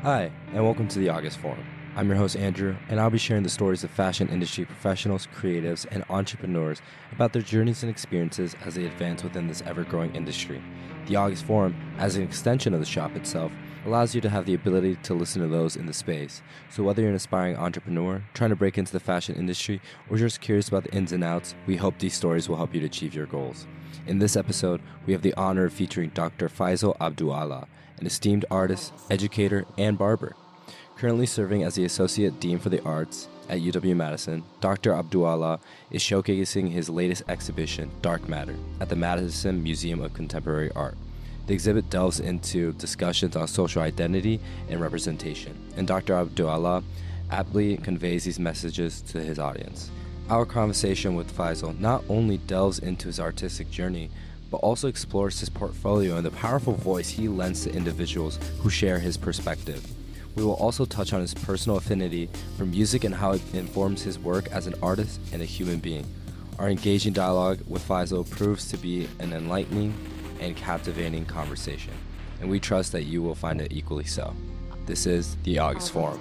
Hi, and welcome to the August Forum. I'm your host, Andrew, and I'll be sharing the stories of fashion industry professionals, creatives, and entrepreneurs about their journeys and experiences as they advance within this ever-growing industry. The August Forum, as an extension of the shop itself, allows you to have the ability to listen to those in the space. So whether you're an aspiring entrepreneur, trying to break into the fashion industry, or just curious about the ins and outs, we hope these stories will help you to achieve your goals. In this episode, we have the honor of featuring Dr. Faisal Abdu'allah, an esteemed artist, educator, and barber. Currently serving as the Associate Dean for the Arts at UW-Madison, Dr. Abdu'allah is showcasing his latest exhibition, Dark Matter, at the Madison Museum of Contemporary Art. The exhibit delves into discussions on social identity and representation, and Dr. Abdu'allah aptly conveys these messages to his audience. Our conversation with Faisal not only delves into his artistic journey, but also explores his portfolio and the powerful voice he lends to individuals who share his perspective. We will also touch on his personal affinity for music and how it informs his work as an artist and a human being. Our engaging dialogue with Faisal proves to be an enlightening and captivating conversation, and we trust that you will find it equally so. This is the August Forum.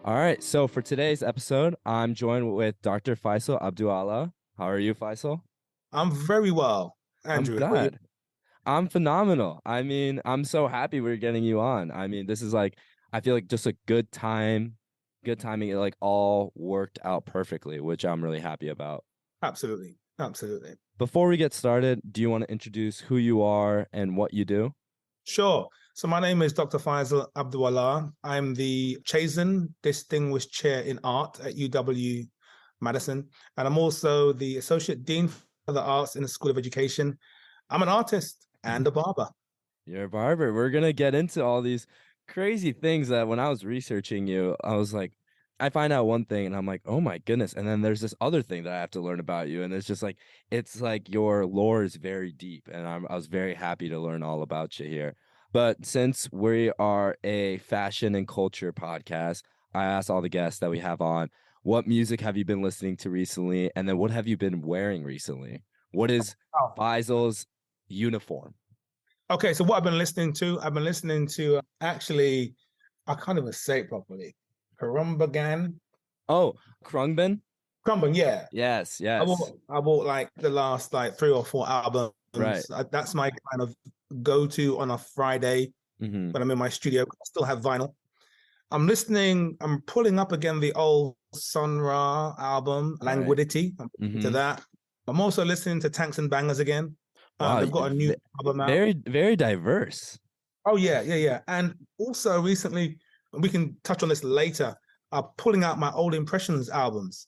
All right, so for today's episode, I'm joined with Dr. Faisal Abdu'allah. How are you, Faisal? I'm very well, I'm Andrew. How are you? good. I'm phenomenal. I'm so happy we're getting you on. This is like, I feel like just a good timing. It like all worked out perfectly, which I'm really happy about. Absolutely. Absolutely. Before we get started, do you want to introduce who you are and what you do? Sure. So my name is Dr. Faisal Abdu'allah. I'm the Chazen Distinguished Chair in Art at UW-Madison, and I'm also the Associate Dean for the Arts in the School of Education. I'm an artist and a barber. You're a barber. We're gonna get into all these crazy things that when I was researching you, I was like, I find out one thing and I'm like, oh my goodness. And then there's this other thing that I have to learn about you. And it's like your lore is very deep. And I was very happy to learn all about you here. But since we are a fashion and culture podcast, I asked all the guests that we have on, what music have you been listening to recently? And then what have you been wearing recently? What is Oh. Faisal's uniform? Okay, so what I've been listening to actually, I can't even say it properly. Karumbagan. Oh, Krungben? Krumban, yeah. Yes, I yes. bought like the last like 3 or 4 albums. Right. That's my kind of go-to on a Friday Mm-hmm. when I'm in my studio. I still have vinyl. I'm pulling up again the old Sun Ra album, All right. Languidity. I'm into Mm-hmm. that. I'm also listening to Tanks and Bangers again. Wow. They've got a new album out. Very, very diverse. Oh yeah, yeah, yeah. And also recently, we can touch on this later. Pulling out my old Impressions albums.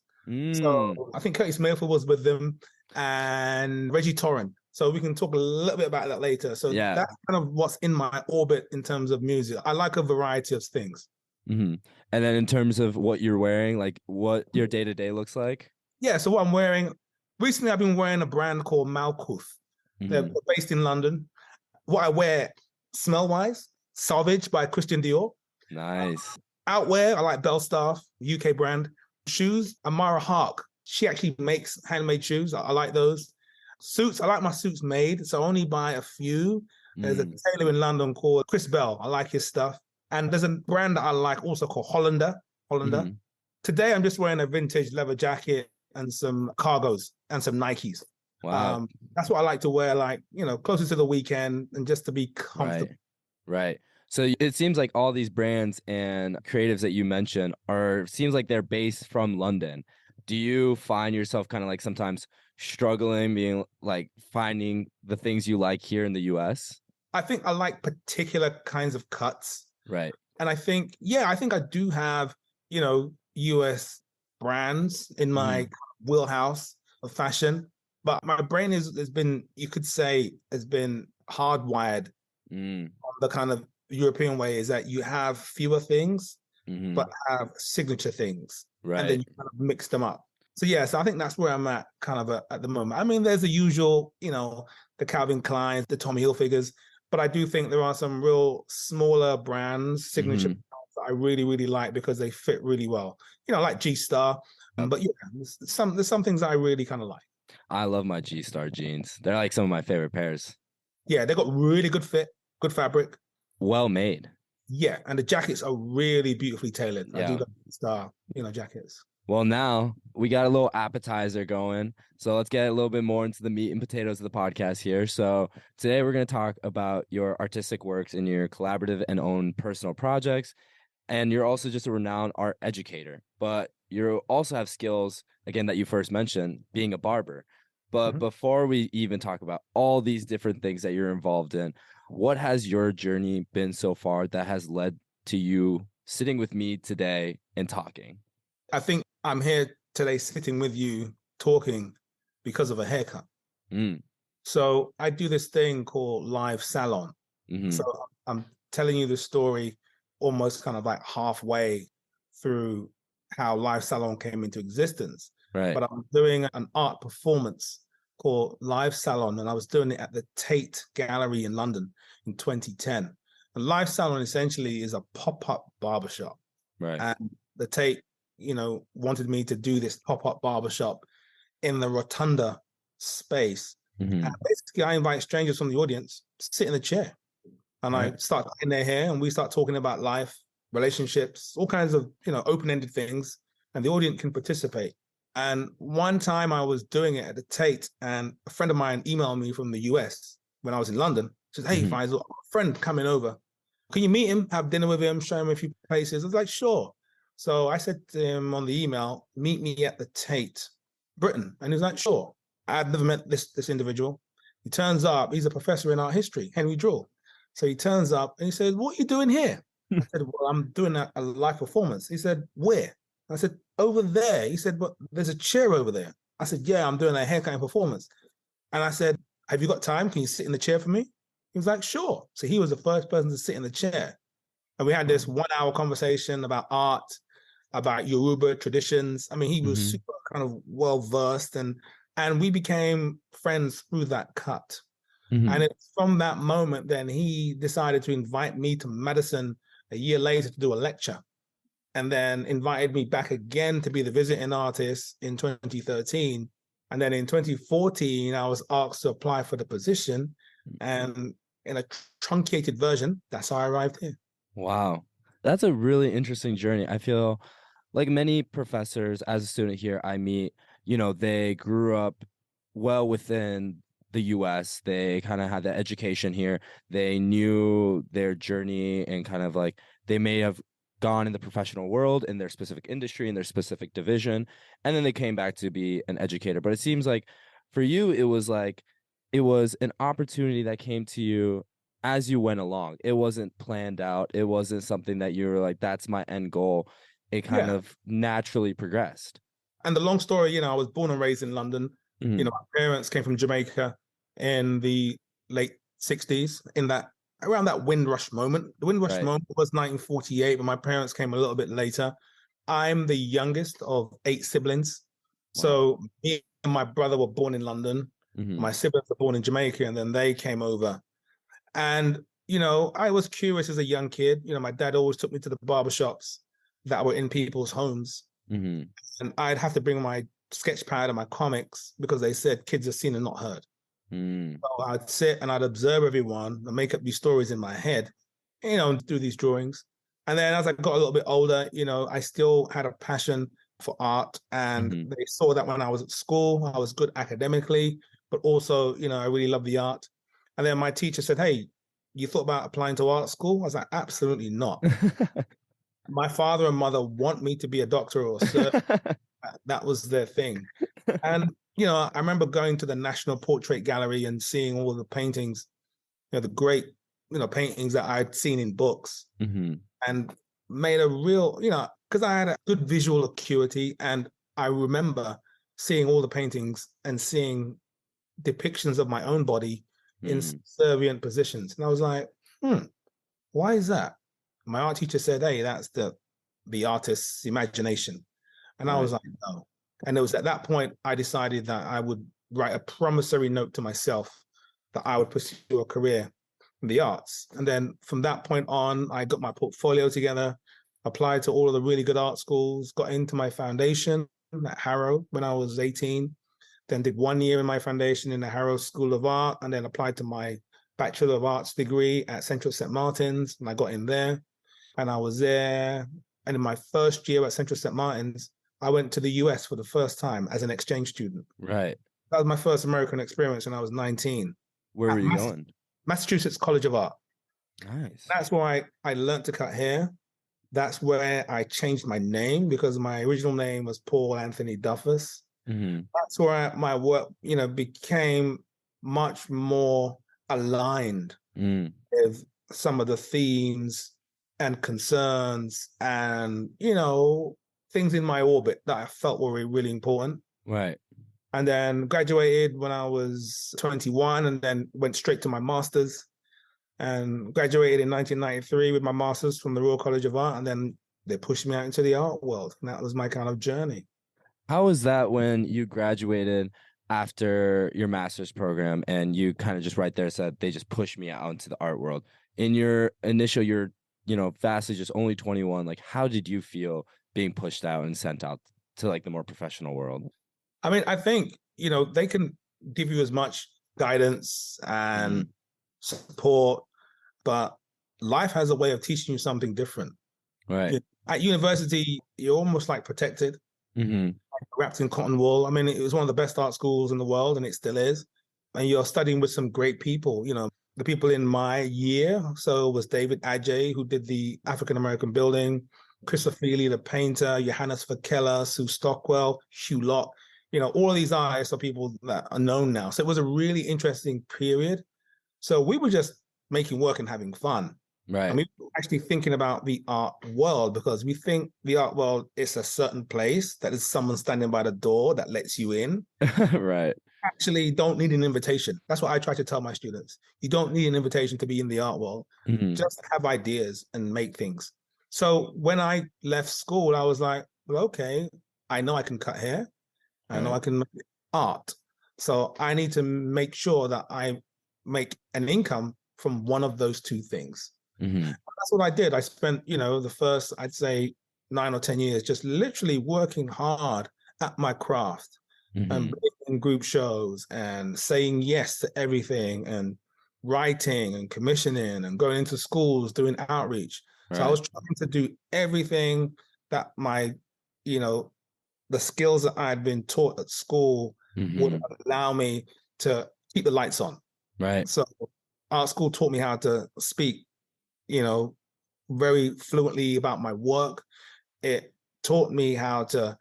So I think Curtis Mayfield was with them and Reggie Torrent. So we can talk a little bit about that later. So Yeah. that's kind of what's in my orbit in terms of music. I like a variety of things. Mm-hmm. And then in terms of what you're wearing, like what your day-to-day looks like? Yeah, so what I'm wearing, recently I've been wearing a brand called Malkuth. They're Mm-hmm. based in London. What I wear smell-wise, Savage by Christian Dior. Nice. Outwear, I like Belstaff, UK brand. Shoes, Amara Hark. She actually makes handmade shoes. I like those. Suits, I like my suits made, so I only buy a few. There's a tailor in London called Chris Bell. I like his stuff. And there's a brand that I like also called Hollander. Mm-hmm. Today, I'm just wearing a vintage leather jacket and some cargos and some Nikes. Wow. That's what I like to wear, like, closer to the weekend and just to be comfortable. Right. So it seems like all these brands and creatives that you mentioned seems like they're based from London. Do you find yourself kind of like sometimes struggling being like finding the things you like here in the US? I think I like particular kinds of cuts. Right. And I think I do have, US brands in my wheelhouse of fashion, but my brain has been, you could say, has been hardwired on the kind of European way, is that you have fewer things, but have signature things. Right. And then you kind of mix them up. So I think that's where I'm at kind of at the moment. I mean, there's the usual, the Calvin Kleins, the Tommy Hilfigers, but I do think there are some real smaller brands, signature brands that I really, really like because they fit really well. Like G-Star. But there's some things that I really kind of like. I love my G-Star jeans. They're like some of my favorite pairs. Yeah, they got really good fit, good fabric. Well made. Yeah, and the jackets are really beautifully tailored. I do Yeah. love star, jackets. Well, now we got a little appetizer going. So let's get a little bit more into the meat and potatoes of the podcast here. So today we're going to talk about your artistic works and your collaborative and own personal projects. And you're also just a renowned art educator, but you also have skills, again, that you first mentioned, being a barber. But Mhm. before we even talk about all these different things that you're involved in, what has your journey been so far that has led to you sitting with me today and talking? I think I'm here today sitting with you talking because of a haircut. Mm, So I do this thing called live salon. So hmm. I'm telling you the story almost kind of like halfway through how live salon came into existence. Right. But I'm doing an art performance called Live Salon, and I was doing it at the Tate Gallery in London in 2010. And Live Salon essentially is a pop-up barbershop. Right. And the Tate, wanted me to do this pop-up barbershop in the rotunda space. And Hmm. basically, I invite strangers from the audience, sit in the chair, and I Right. start in their hair, and we start talking about life, relationships, all kinds of open-ended things, and the audience can participate. And one time I was doing it at the Tate, and a friend of mine emailed me from the US when I was in London. She says, "Hey, Hmm. Faisal, a friend coming over. Can you meet him, have dinner with him, show him a few places?" I was like, "Sure." So I said to him on the email, "Meet me at the Tate, Britain." And he was like, "Sure." I'd never met this individual. He turns up, he's a professor in art history, Henry Draw. So he turns up and he says, "What are you doing here?" I said, "Well, I'm doing a live performance." He said, "Where?" I said, "Over there." He said, "But there's a chair over there." I said, "Yeah, I'm doing a haircutting performance." And I said, "Have you got time? Can you sit in the chair for me?" He was like, "Sure." So he was the first person to sit in the chair. And we had this 1 hour conversation about art, about Yoruba traditions. I mean, he was Hmm. super kind of well versed, and we became friends through that cut. And Hmm. it's from that moment then he decided to invite me to Madison a year later to do a lecture, and then invited me back again to be the visiting artist in 2013. And then in 2014, I was asked to apply for the position. And in a truncated version, that's how I arrived here. Wow. That's a really interesting journey. I feel like many professors as a student here I meet, they grew up well within the US. They kind of had the education here. They knew their journey and kind of like they may have gone in the professional world in their specific industry, in their specific division, and then they came back to be an educator. But it seems like for you, it was an opportunity that came to you as you went along. It wasn't planned out. It wasn't something that you were like, that's my end goal. It kind Yeah. of naturally progressed. And the long story, I was born and raised in London. Hmm. My parents came from Jamaica in the late 60s, in that around that Windrush moment. The Windrush Right. moment was 1948, but my parents came a little bit later. I'm the youngest of 8 siblings. Wow. So me and my brother were born in London. Hmm. My siblings were born in Jamaica, and then they came over. And, I was curious as a young kid. My dad always took me to the barbershops that were in people's homes. Hmm. And I'd have to bring my sketch pad and my comics because they said kids are seen and not heard. Mm. So I'd sit and I'd observe everyone and make up these stories in my head, and do these drawings. And then as I got a little bit older, I still had a passion for art. And Hmm. they saw that when I was at school, I was good academically, but also, I really love the art. And then my teacher said, "Hey, you thought about applying to art school?" I was like, "Absolutely not." My father and mother want me to be a doctor or a surgeon. That was their thing. And, I remember going to the National Portrait Gallery and seeing all the paintings, the great, paintings that I'd seen in books, Hmm. and made a real, because I had a good visual acuity. And I remember seeing all the paintings and seeing depictions of my own body in Hmm. subservient positions. And I was like, why is that? My art teacher said, "Hey, that's the artist's imagination." And I was Right. like, "No." And it was at that point I decided that I would write a promissory note to myself that I would pursue a career in the arts. And then from that point on, I got my portfolio together, applied to all of the really good art schools, got into my foundation at Harrow when I was 18. then did 1 year in my foundation in the Harrow School of Art, and then applied to my Bachelor of Arts degree at Central St. Martin's, and I got in there, and I was there. And in my first year at Central St. Martin's, I went to the US for the first time as an exchange student. Right. That was my first American experience when I was 19. Where At were you going? Massachusetts College of Art. Nice. That's where I learned to cut hair. That's where I changed my name, because my original name was Paul Anthony Duffus. That's where my work, became much more aligned with some of the themes and concerns and, things in my orbit that I felt were really important. Right. And then graduated when I was 21, and then went straight to my master's, and graduated in 1993 with my master's from the Royal College of Art. And then they pushed me out into the art world. And that was my kind of journey. How was that when you graduated after your master's program and you kind of just right there said they just pushed me out into the art world? In your initial, you're, vastly just only 21. Like, how did you feel being pushed out and sent out to like the more professional world? I mean, I think, they can give you as much guidance and support, but life has a way of teaching you something different. Right. At university, you're almost like protected, wrapped in cotton wool. I mean, it was one of the best art schools in the world, and it still is. And you're studying with some great people, the people in my year. So it was David Adjaye, who did the African-American building, Christopher Feely, the painter, Johannes Vakella, Sue Stockwell, Hugh Locke. All of these artists are people that are known now. So it was a really interesting period. So we were just making work and having fun. Right. And we were actually thinking about the art world, because we think the art world is a certain place that is someone standing by the door that lets you in. Right. Actually don't need an invitation. That's what I try to tell my students. You don't need an invitation to be in the art world. Just have ideas and make things. So when I left school, I was like, well, okay, I know I can cut hair. I know I can make art. So I need to make sure that I make an income from one of those two things. That's what I did. I spent, the first, I'd say 9 or 10 years, just literally working hard at my craft and in group shows and saying yes to everything and writing and commissioning and going into schools, doing outreach. Right. So I was trying to do everything that my, the skills that I had been taught at school would allow me to keep the lights on. Right. So our school taught me how to speak, very fluently about my work. It taught me how to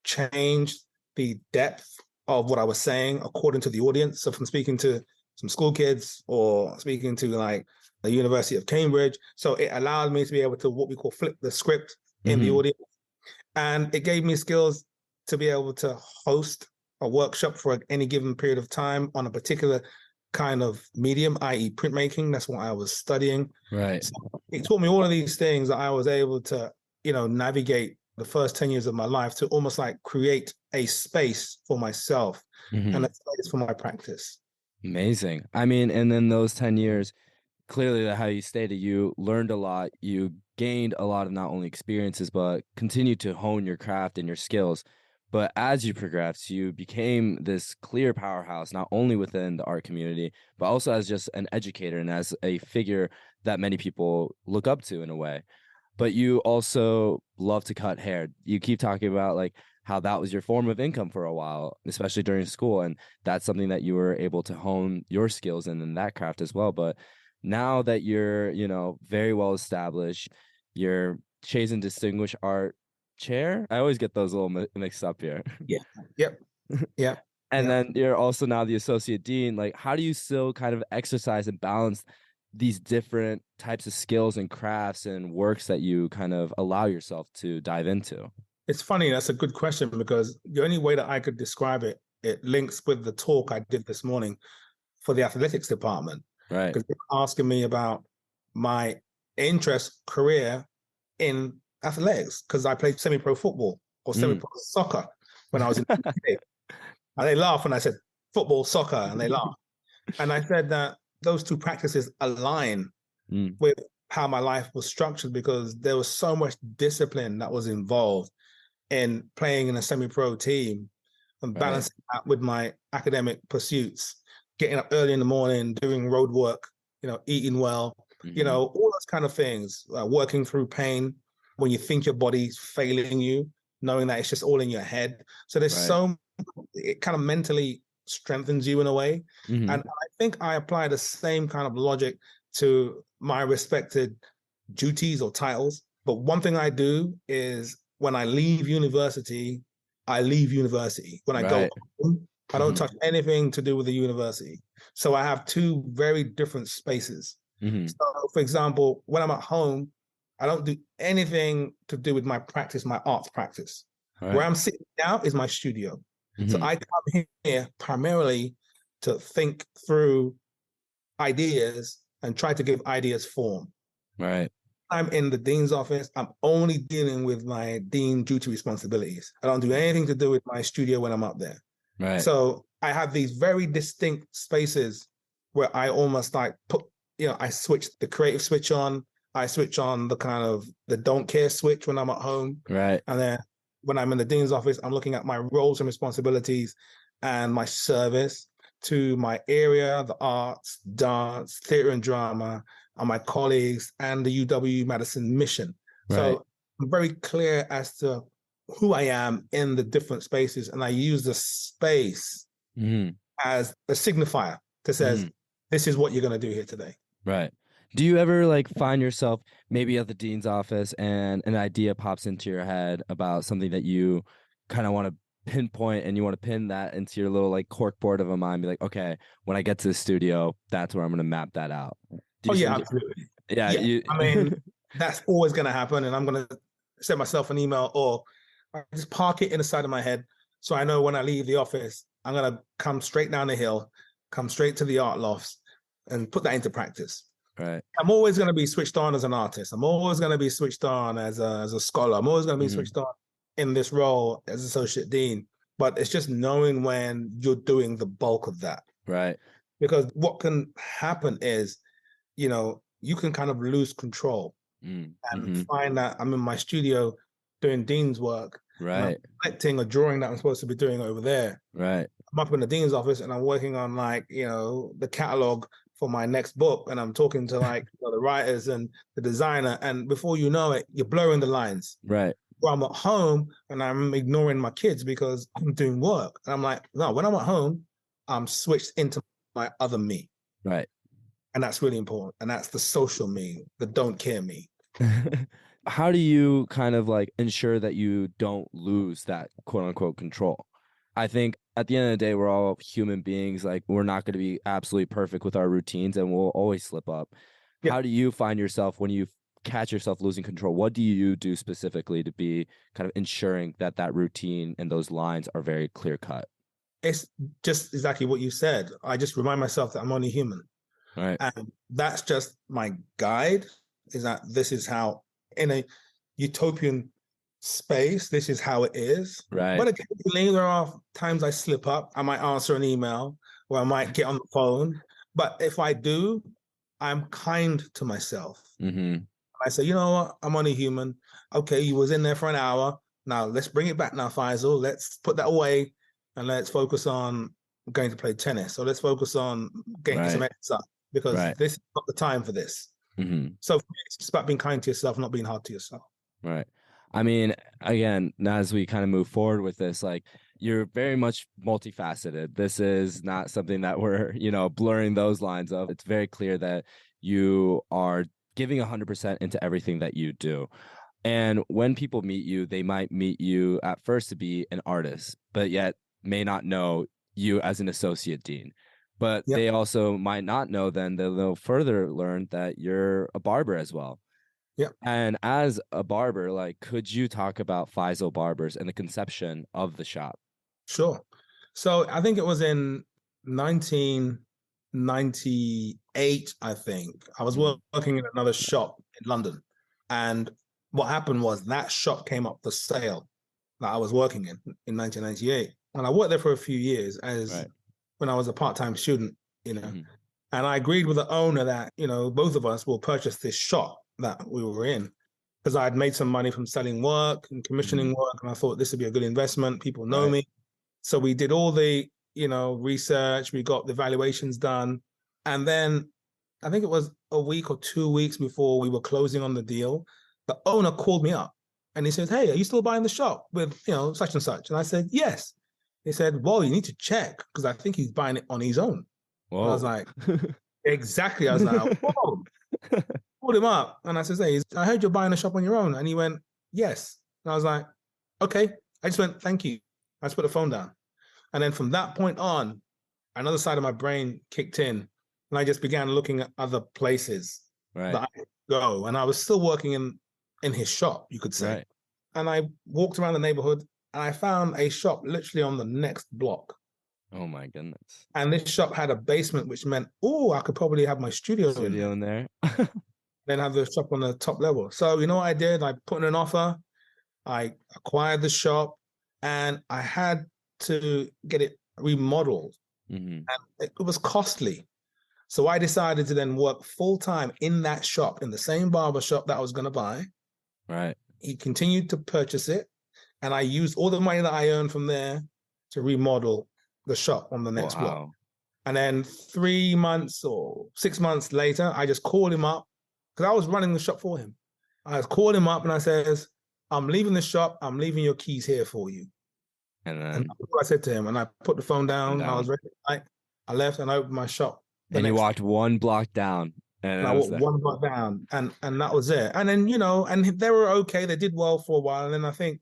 change the depth of what I was saying according to the audience. So from speaking to some school kids or speaking to like the University of Cambridge. So it allowed me to be able to what we call flip the script in the audience. And it gave me skills to be able to host a workshop for any given period of time on a particular kind of medium, i.e. printmaking. That's what I was studying. Right. So it taught me all of these things that I was able to, navigate the first 10 years of my life to almost like create a space for myself and a space for my practice. Amazing. I mean, and then those 10 years, clearly how you stated, you learned a lot, you gained a lot of not only experiences, but continued to hone your craft and your skills. But as you progressed, you became this clear powerhouse, not only within the art community, but also as just an educator and as a figure that many people look up to in a way. But you also love to cut hair. You keep talking about like how that was your form of income for a while, especially during school. And that's something that you were able to hone your skills in that craft as well. But now that you're, very well established, you're Chase and Distinguished Art Chair. I always get those little mixed up here. Yeah. Yep. Yeah. And then you're also now the Associate Dean. Like, how do you still kind of exercise and balance these different types of skills and crafts and works that you kind of allow yourself to dive into? It's funny. That's a good question, because the only way that I could describe it, it links with the talk I did this morning for the athletics department. Right. Because they were asking me about my career in athletics, because I played semi-pro football or semi-pro soccer when I was in the UK. And they laughed when I said football, soccer, and they laughed. And I said that those two practices align with how my life was structured, because there was so much discipline that was involved in playing in a semi-pro team. and Right. balancing that with my academic pursuits, getting up early in the morning, doing road work, eating well, Hmm. all those kind of things, working through pain when you think your body's failing you, knowing that it's just all in your head. So Right. it kind of mentally strengthens you in a way. Hmm. And I think I apply the same kind of logic to my respected duties or titles. But one thing I do is when I leave university, I leave university. When I go Right. home, I don't Hmm. touch anything to do with the university. So I have two very different spaces. Hmm. So, for example, when I'm at home, I don't do anything to do with my practice, my arts practice. Where Right. I'm sitting now is my studio. So Hmm. I come here primarily to think through ideas and try to give ideas form. Right. I'm in the dean's office. I'm only dealing with my dean duty responsibilities. I don't do anything to do with my studio when I'm up there. Right. So I have these very distinct spaces where I almost like I switch the creative switch on. I switch on the kind of the don't care switch when I'm at home. Right. And then when I'm in the dean's office, I'm looking at my roles and responsibilities and my service to my area, the arts, dance, theater and drama, and my colleagues and the UW-Madison mission. Right. So I'm very clear as to who I am in the different spaces, and I use the space Hmm. as a signifier that says, Hmm. this is what you're going to do here today. Right. Do you ever like find yourself maybe at the dean's office and an idea pops into your head about something that you kind of want to pinpoint and you want to pin that into your little like cork board of a mind, be like, okay, when I get to the studio, that's where I'm going to map that out. Do Oh you yeah, think, absolutely. yeah, Yeah, you, I mean, that's always going to happen, and I'm going to send myself an email or I just park it in the side of my head so I know when I leave the office, I'm going to come straight down the hill, come straight to the art lofts, and put that into practice. right. I'm always going to be switched on as an artist. I'm always going to be switched on as a scholar. I'm always going to be Hmm. switched on in this role as associate dean. But it's just knowing when you're doing the bulk of that. Right. Because what can happen is, you can kind of lose control and Mm-hmm. find that I'm in my studio doing dean's work and I'm Right. collecting a drawing that I'm supposed to be doing over there. Right. I'm up in the dean's office and I'm working on the catalog for my next book, and I'm talking to the writers and the designer, and before you know it, you're blurring the lines. Right. Well, I'm at home and I'm ignoring my kids because I'm doing work. And I'm like, no, when I'm at home, I'm switched into my other me. Right. And that's really important. And that's the social me, the don't care me. How do you kind of like ensure that you don't lose that quote unquote control? I think at the end of the day, we're all human beings. Like, we're not going to be absolutely perfect with our routines and we'll always slip up. Yeah, How do you find yourself when you catch yourself losing control? What do you do specifically to be kind of ensuring that that routine and those lines are very clear cut? it's just exactly what you said. I just remind myself that I'm only human. All right. And that's just my guide, is that this is how, in a utopian space, this is how it is. Right. But occasionally there are times I slip up. I might answer an email or I might get on the phone. But if I do, I'm kind to myself. Mm-hmm. I say, you know what? I'm only human. Okay, you was in there for an hour. Now let's bring it back now, Faisal. Let's put that away and let's focus on going to play tennis. So let's focus on getting some Right. exercise because Right. this is not the time for this. Mm-hmm. So for me, it's just about being kind to yourself, not being hard to yourself. Right. I mean, again, as we kind of move forward with this, like, you're very much multifaceted. This is not something that we're, blurring those lines of. It's very clear that you are giving 100% into everything that you do. And when people meet you, they might meet you at first to be an artist, but yet may not know you as an associate dean. But Yep, they also might not know then that they'll further learn that you're a barber as well. yep, And as a barber, like, could you talk about Faisal Barbers and the conception of the shop? sure. So I think it was in 1998, I think. I was Mm. working in another shop in London. And what happened was that shop came up for sale that I was working in 1998. And I worked there for a few years as Right. when I was a part-time student, Mhm. And I agreed with the owner that, both of us will purchase this shop that we were in because I had made some money from selling work and commissioning Mhm. work. And I thought this would be a good investment. People know Right. me. So we did all the, research, we got the valuations done. And then I think it was a week or 2 weeks before we were closing on the deal, the owner called me up and he said, "Hey, are you still buying the shop with, such and such?" And I said, "Yes." He said, "Well, you need to check because I think he's buying it on his own." Whoa. And I was like, exactly. I was like, whoa. Called him up and I said, "Hey, I heard you're buying a shop on your own." And he went, "Yes." And I was like, "Okay." I just went, "Thank you." I just put the phone down. And then from that point on, another side of my brain kicked in and I just began looking at other places that I could go. And I was still working in his shop, you could say. Right. And I walked around the neighborhood and I found a shop literally on the next block. Oh my goodness. And this shop had a basement, which meant, I could probably have my studio In there. Then have the shop on the top level. So you know what I did? I put in an offer, I acquired the shop, and I had to get it remodeled. And it was costly. So I decided to then work full-time in that shop, in the same barber shop that I was going to buy. Right. He continued to purchase it, and I used all the money that I earned from there to remodel the shop on the next block. And then 3 months or 6 months later, I just called him up because I was running the shop for him. I called him up and I says, "I'm leaving the shop. I'm leaving your keys here for you." And then that's what I said to him. And I put the phone down. I was ready. I left and I opened my shop. And you walked one block down. And I walked one block down. And that was it. And then, and they were okay. They did well for a while. And then I think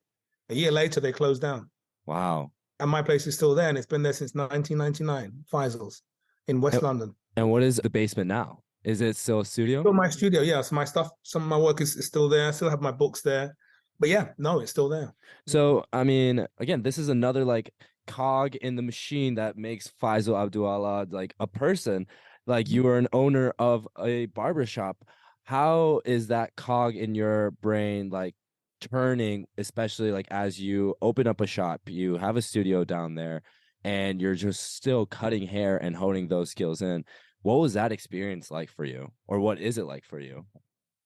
a year later, they closed down. Wow. And my place is still there. And it's been there since 1999, Faisal's in West London. And what is the basement now? Is it still a studio? Still my studio, yeah. So my stuff, some of my work is still there. I still have my books there. But yeah, no, it's still there. So, I mean, again, this is another like cog in the machine that makes Faisal Abdu'allah like a person. Like you are an owner of a barbershop. How is that cog in your brain like turning, especially like as you open up a shop, you have a studio down there, and you're just still cutting hair and honing those skills in? What was that experience like for you? Or what is it like for you?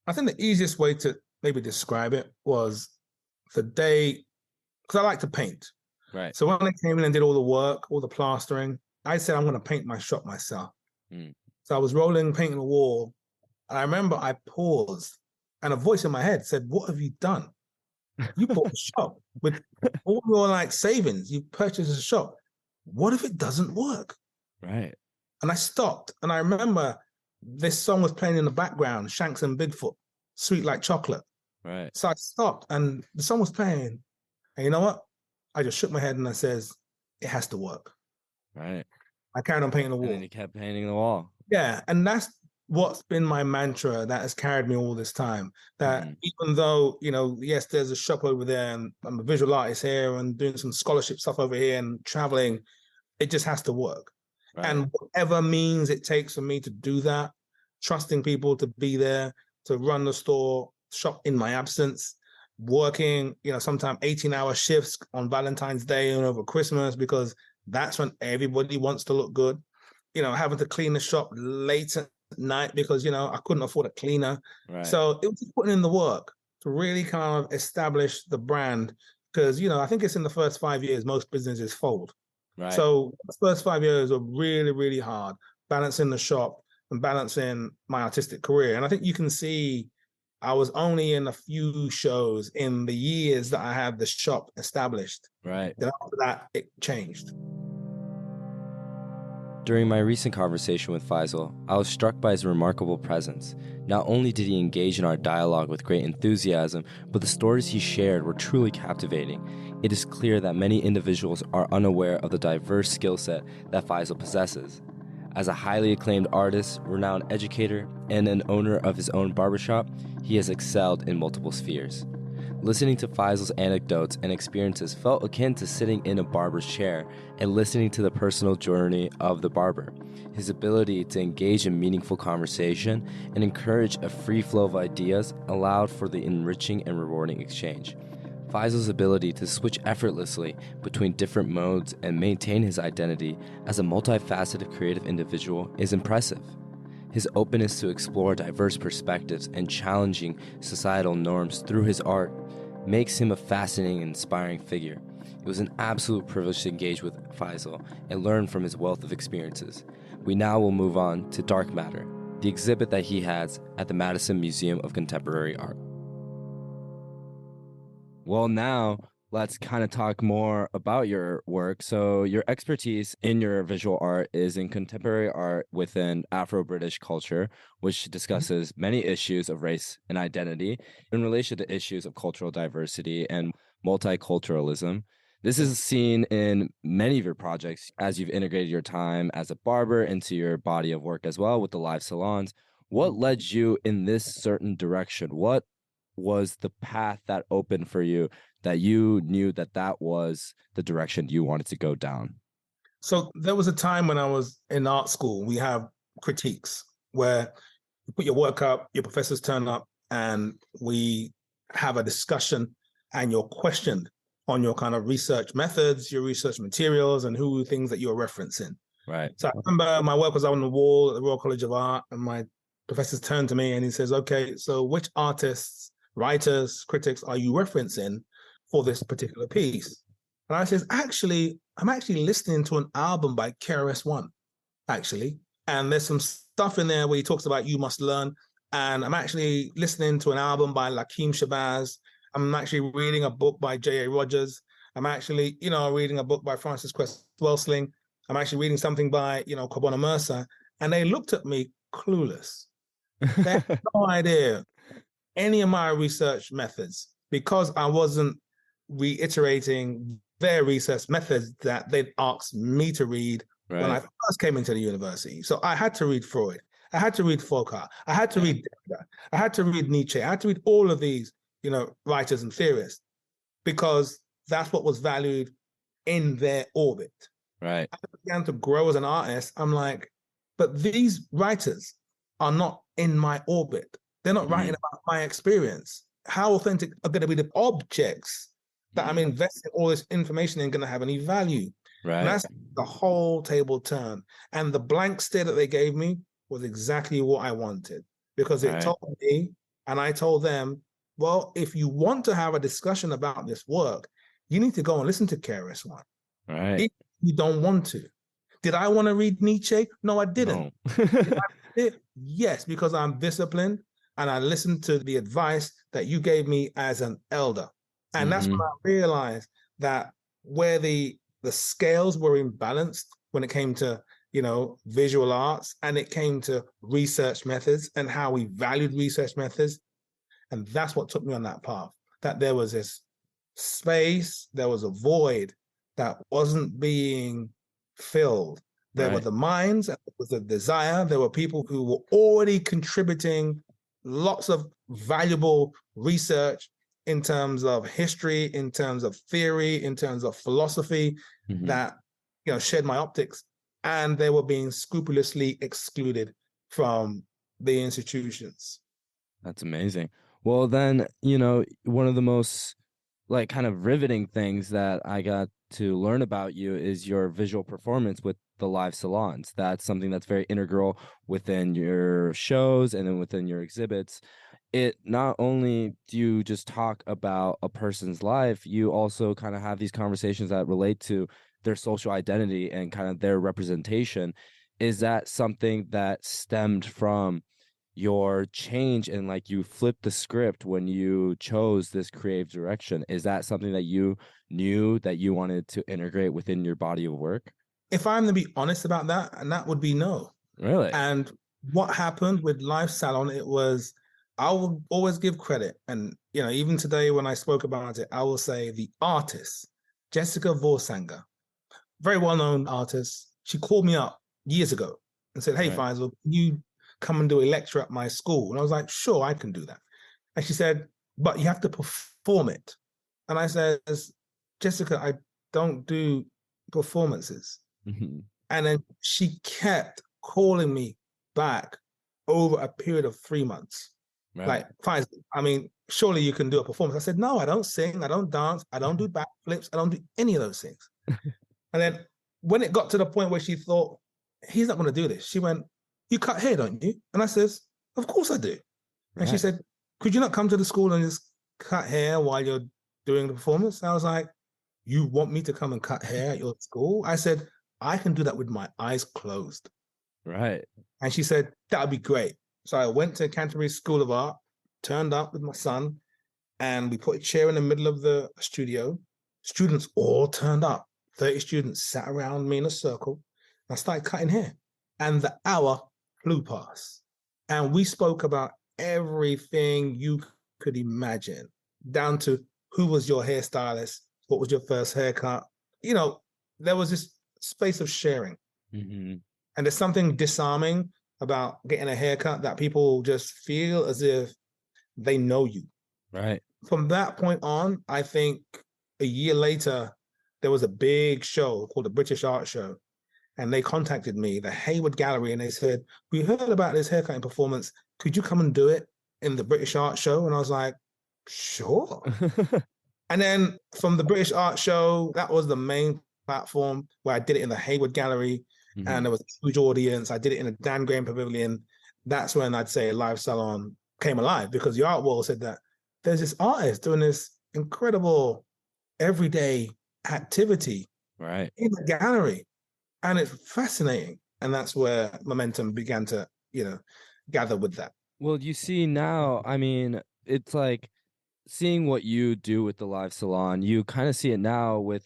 I think the easiest way to maybe describe it was the day, because I like to paint. Right. So when I came in and did all the work, all the plastering, I said, I'm going to paint my shop myself. So I was rolling, painting the wall. And I remember I paused and a voice in my head said, "What have you done? You bought a shop with all your like savings. You purchased a shop. What if it doesn't work?" Right. And I stopped. And I remember this song was playing in the background, Shanks and Bigfoot, Sweet Like Chocolate. Right. So I stopped and the song was playing. And you know what? I just shook my head and I says, "It has to work." Right. I carried on painting the wall. And then you kept painting the wall. Yeah. And that's what's been my mantra that has carried me all this time. That even though, yes, there's a shop over there and I'm a visual artist here and doing some scholarship stuff over here and traveling, it just has to work. Right. And whatever means it takes for me to do that, trusting people to be there, to run the store, shop in my absence, working, sometimes 18-hour shifts on Valentine's Day and over Christmas, because that's when everybody wants to look good. Having to clean the shop late at night because, I couldn't afford a cleaner. Right. So it was just putting in the work to really kind of establish the brand because, I think it's in the first 5 years, most businesses fold. Right. So the first 5 years are really, really hard, balancing the shop and balancing my artistic career. And I think you can see I was only in a few shows in the years that I had the shop established. Right. Then after that, it changed. During my recent conversation with Faisal, I was struck by his remarkable presence. Not only did he engage in our dialogue with great enthusiasm, but the stories he shared were truly captivating. It is clear that many individuals are unaware of the diverse skill set that Faisal possesses. As a highly acclaimed artist, renowned educator, and an owner of his own barbershop, he has excelled in multiple spheres. Listening to Faisal's anecdotes and experiences felt akin to sitting in a barber's chair and listening to the personal journey of the barber. His ability to engage in meaningful conversation and encourage a free flow of ideas allowed for the enriching and rewarding exchange. Faisal's ability to switch effortlessly between different modes and maintain his identity as a multifaceted creative individual is impressive. His openness to explore diverse perspectives and challenging societal norms through his art makes him a fascinating and inspiring figure. It was an absolute privilege to engage with Faisal and learn from his wealth of experiences. We now will move on to Dark Matter, the exhibit that he has at the Madison Museum of Contemporary Art. Well, now let's kind of talk more about your work. So, your expertise in your visual art is in contemporary art within Afro-British culture, which discusses many issues of race and identity in relation to issues of cultural diversity and multiculturalism. This is seen in many of your projects as you've integrated your time as a barber into your body of work as well with the live salons. What led you in this certain direction? What was the path that opened for you that you knew that that was the direction you wanted to go down? So there was a time when I was in art school, we have critiques where you put your work up, your professors turn up, and we have a discussion, and you're questioned on your kind of research methods, your research materials, and who things that you're referencing. Right. So I remember my work was on the wall at the Royal College of Art, and my professors turned to me and he says, okay, so which artists, writers, critics are you referencing for this particular piece? And I says, actually, I'm actually listening to an album by KRS-One, actually. And there's some stuff in there where he talks about You Must Learn. And I'm actually listening to an album by Lakeem Shabazz. I'm actually reading a book by J.A. Rogers. I'm actually, reading a book by Francis Cress Welsling. I'm actually reading something by, Kobona Mercer. And they looked at me clueless. They had no idea any of my research methods because I wasn't reiterating their research methods that they'd asked me to read when I first came into the university. So I had to read Freud. I had to read Foucault. I had to read Derrida. I had to read Nietzsche. I had to read all of these, writers and theorists because that's what was valued in their orbit. Right. I began to grow as an artist. I'm like, but these writers are not in my orbit. They're not writing about my experience. How authentic are going to be the objects that I'm investing all this information in going to have any value? Right. And that's the whole table turn. And the blank stare that they gave me was exactly what I wanted because it told me, and I told them, well, if you want to have a discussion about this work, you need to go and listen to KRS-One. Right. If you don't want to. Did I want to read Nietzsche? No, I didn't. No. Yes, because I'm disciplined and I listened to the advice that you gave me as an elder. And that's when I realized that where the scales were imbalanced when it came to, visual arts and it came to research methods and how we valued research methods. And that's what took me on that path, that there was this space, there was a void that wasn't being filled. There were the minds, there was a desire, there were people who were already contributing lots of valuable research in terms of history, in terms of theory, in terms of philosophy that, shared my optics, and they were being scrupulously excluded from the institutions. That's amazing. Well, then, one of the most kind of riveting things that I got to learn about you is your visual performance with the live salons. That's something that's very integral within your shows and then within your exhibits. It not only do you just talk about a person's life, you also kind of have these conversations that relate to their social identity and kind of their representation. Is that something that stemmed from your change and you flipped the script when you chose this creative direction? Is that something that you knew that you wanted to integrate within your body of work? If I'm to be honest about that, and that would be no. Really? And what happened with Live Salon, it was, I will always give credit. And, even today when I spoke about it, I will say the artist, Jessica Vorsanger, very well-known artist. She called me up years ago and said, hey, Faisal, can you come and do a lecture at my school? And I was like, sure, I can do that. And she said, but you have to perform it. And I said, Jessica, I don't do performances. And then she kept calling me back over a period of 3 months. Like, Faisal, surely you can do a performance. I said, no, I don't sing, I don't dance, I don't do backflips, I don't do any of those things. And then when it got to the point where she thought, he's not going to do this, she went, you cut hair, don't you? And I says, of course I do. And she said, could you not come to the school and just cut hair while you're doing the performance? And I was like, You want me to come and cut hair at your school? I said, I can do that with my eyes closed. Right. And she said, that would be great. So I went to Canterbury School of Art, turned up with my son, and we put a chair in the middle of the studio. Students all turned up. 30 students sat around me in a circle. I started cutting hair. And the hour flew past. And we spoke about everything you could imagine, down to who was your hairstylist, what was your first haircut. You know, there was this space of sharing. Mm-hmm. And there's something disarming about getting a haircut that people just feel as if they know you. Right. From that point on, I think a year later, there was a big show called the British Art Show. And they contacted me, the Hayward Gallery, and they said, we heard about this haircutting performance. Could you come and do it in the British Art Show? And I was like, sure. And then from the British Art Show, that was the main platform where I did it in the Hayward Gallery. Mm-hmm. And there was a huge audience. I did it in a Dan Graham Pavilion. That's when I'd say Live Salon came alive, because the art world said that there's this artist doing this incredible everyday activity Right. in the gallery. And it's fascinating. And that's where momentum began to, gather with that. Well, you see now, I mean, it's like seeing what you do with the live salon, you kind of see it now with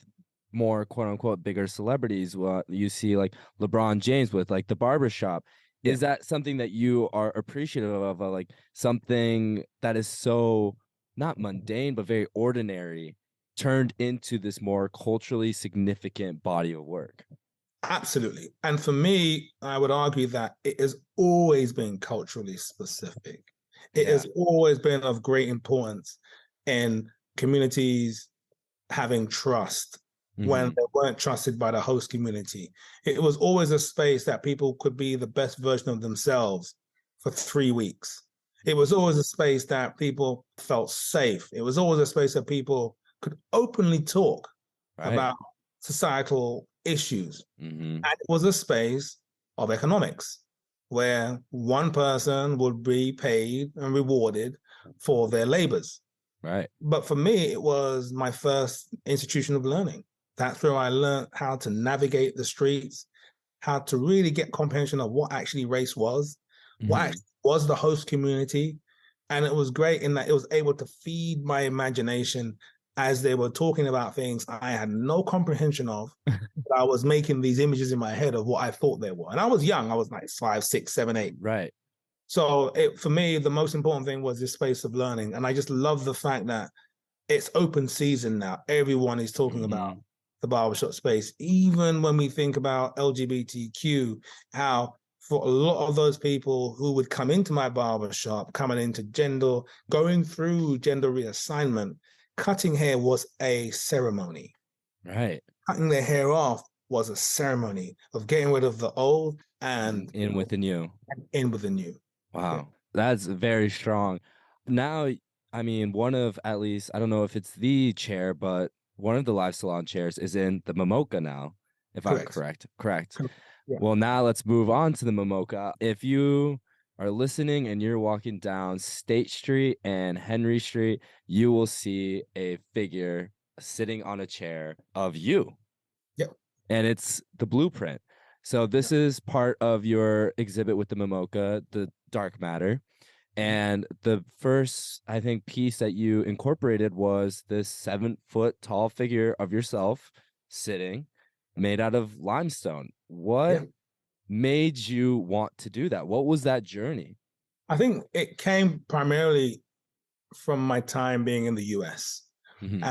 more quote unquote bigger celebrities. What you see like LeBron James with like the barbershop. Yeah. Is that something that you are appreciative of, like something that is so not mundane, but very ordinary, turned into this more culturally significant body of work? Absolutely. And for me, I would argue that it has always been culturally specific. It has always been of great importance in communities having trust when they weren't trusted by the host community. It was always a space that people could be the best version of themselves for 3 weeks. It was always a space that people felt safe. It was always a space that people could openly talk about societal issues. And it was a space of economics where one person would be paid and rewarded for their labors. Right. But for me, it was my first institution of learning. That's where I learned how to navigate the streets, how to really get comprehension of what actually race was, what actually was the host community. And it was great in that it was able to feed my imagination as they were talking about things I had no comprehension of. But I was making these images in my head of what I thought they were. And I was young. I was like 5, 6, 7, 8. Right. So for me, the most important thing was this space of learning. And I just love the fact that it's open season now. Everyone is talking about the barbershop space. Even when we think about LGBTQ, how for a lot of those people who would come into my barbershop, coming into gender, going through gender reassignment, cutting hair was a ceremony. Right. Cutting their hair off was a ceremony of getting rid of the old and in with the new. And in with the new. Wow. Yeah. That's very strong. Now, I mean, one of, at least, I don't know if it's the chair, but one of the live salon chairs is in the Momoka now, if I'm correct. Correct. Yeah. Well, now let's move on to the Momoka. If you are listening and you're walking down State Street and Henry Street, you will see a figure sitting on a chair of you. Yep. And it's the blueprint. So this is part of your exhibit with the Momoka, the dark matter. And the first, I think, piece that you incorporated was this 7-foot tall figure of yourself sitting, made out of limestone. What made you want to do that? What was that journey? I think it came primarily from my time being in the US and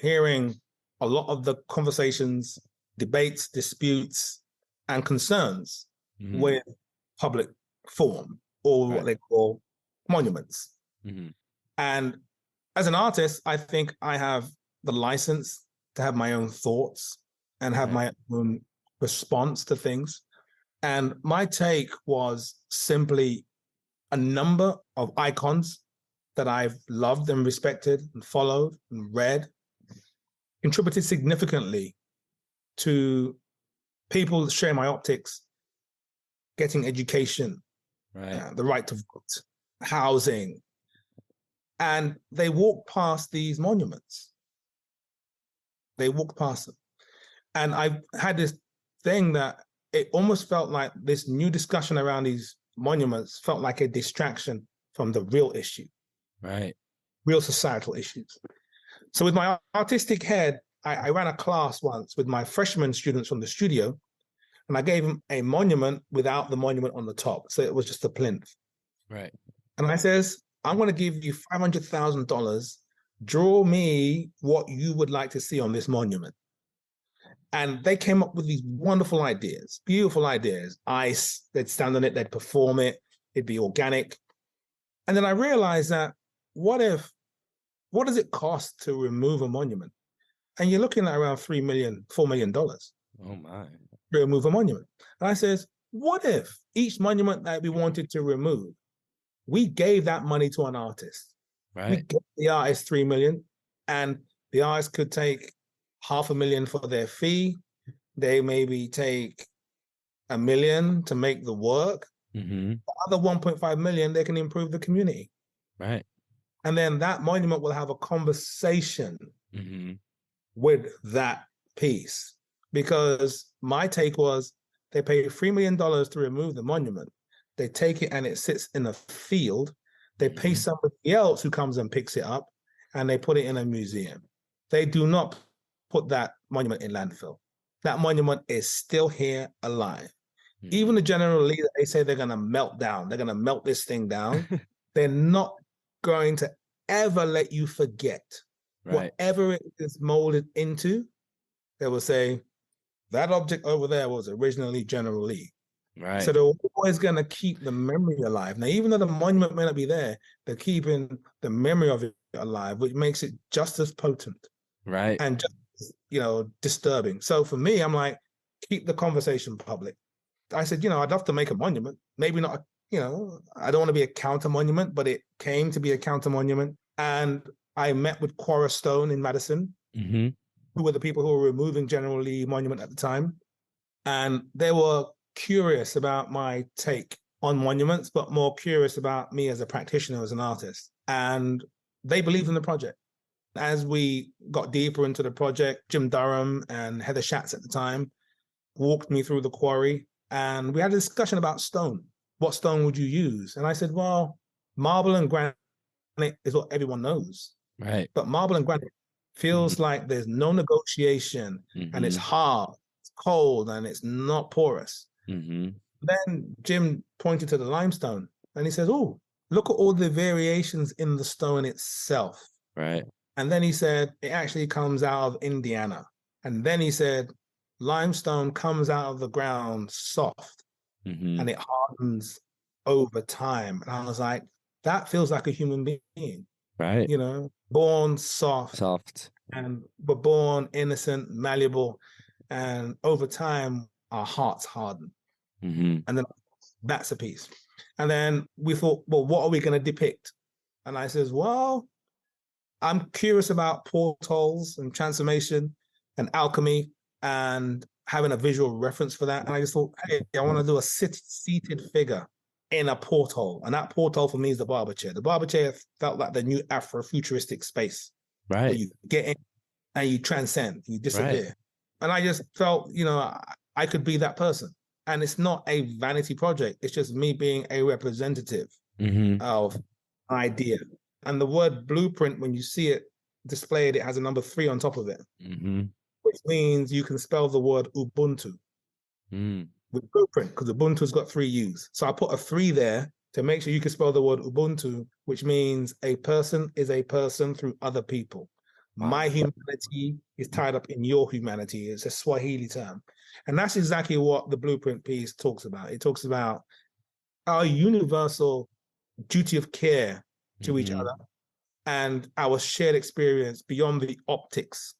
hearing a lot of the conversations, debates, disputes, and concerns with public form, or what they call monuments. And as an artist, I think I have the license to have my own thoughts and have my own response to things. And my take was simply a number of icons that I've loved and respected and followed and read contributed significantly to people sharing my optics, getting education, the right to vote, housing. And they walk past these monuments. They walked past them. And I had this thing that it almost felt like this new discussion around these monuments felt like a distraction from the real issue, Right. real societal issues. So with my artistic head, I ran a class once with my freshman students from the studio, and I gave them a monument without the monument on the top. So it was just a plinth. Right. And I says, I'm going to give you $500,000. Draw me what you would like to see on this monument. And they came up with these wonderful ideas, beautiful ideas. Ice, they'd stand on it, they'd perform it, it'd be organic. And then I realized that what does it cost to remove a monument? And you're looking at around $4 million to Oh my. remove a monument. And I says, what if each monument that we wanted to remove, we gave that money to an artist? We Right. gave the artist 3 million, and the artist could take $500,000 for their fee. They maybe take $1 million to make the work. Mm-hmm. The other 1.5 million, they can improve the community. Right. And then that monument will have a conversation Mm-hmm. with that piece. Because my take was they pay $3 million to remove the monument. They take it and it sits in a field. They pay somebody else who comes and picks it up and they put it in a museum. They do not put that monument in landfill. That monument is still here alive. Mm-hmm. Even the General Lee, they say they're going to melt down. They're going to melt this thing down. They're not going to ever let you forget. Right. Whatever it is molded into, they will say, that object over there was originally General Lee. Right. So they're always going to keep the memory alive. Now, even though the monument may not be there, they're keeping the memory of it alive, which makes it just as potent. Right. And just, disturbing. So for me, I'm like, keep the conversation public. I said, I'd love to make a monument. Maybe not, I don't want to be a counter monument, but it came to be a counter monument. And I met with Quora Stone in Madison, Mm-hmm. who were the people who were removing General Lee Monument at the time. And they were curious about my take on monuments, but more curious about me as a practitioner, as an artist. And they believed in the project. As we got deeper into the project, Jim Durham and Heather Schatz at the time walked me through the quarry, and we had a discussion about stone. What stone would you use? And I said, well, marble and granite is what everyone knows. Right. But marble and granite feels like there's no negotiation, and it's hard, it's cold, and it's not porous. Mm-hmm. Then Jim pointed to the limestone, and he says, oh, look at all the variations in the stone itself. Right. And then he said, it actually comes out of Indiana. And then he said, limestone comes out of the ground soft, and it hardens over time. And I was like, that feels like a human being. Right. Born soft. And we're born innocent, malleable. And over time, our hearts harden. Mm-hmm. And then that's a piece. And then we thought, well, what are we going to depict? And I says, well, I'm curious about portals and transformation and alchemy and having a visual reference for that. And I just thought, hey, I want to do a seated figure in a porthole. And that porthole for me is the barber chair. The barber chair felt like the new Afro-futuristic space. Right. Where you get in and you transcend, you disappear. Right. And I just felt, I could be that person. And it's not a vanity project. It's just me being a representative of idea. And the word blueprint, when you see it displayed, it has a number 3 on top of it, which means you can spell the word Ubuntu with blueprint, because Ubuntu's got 3 U's. So I put a 3 there to make sure you can spell the word Ubuntu, which means a person is a person through other people. Wow. My humanity is tied up in your humanity. It's a Swahili term. And that's exactly what the blueprint piece talks about. It talks about our universal duty of care to each other and our shared experience beyond the optics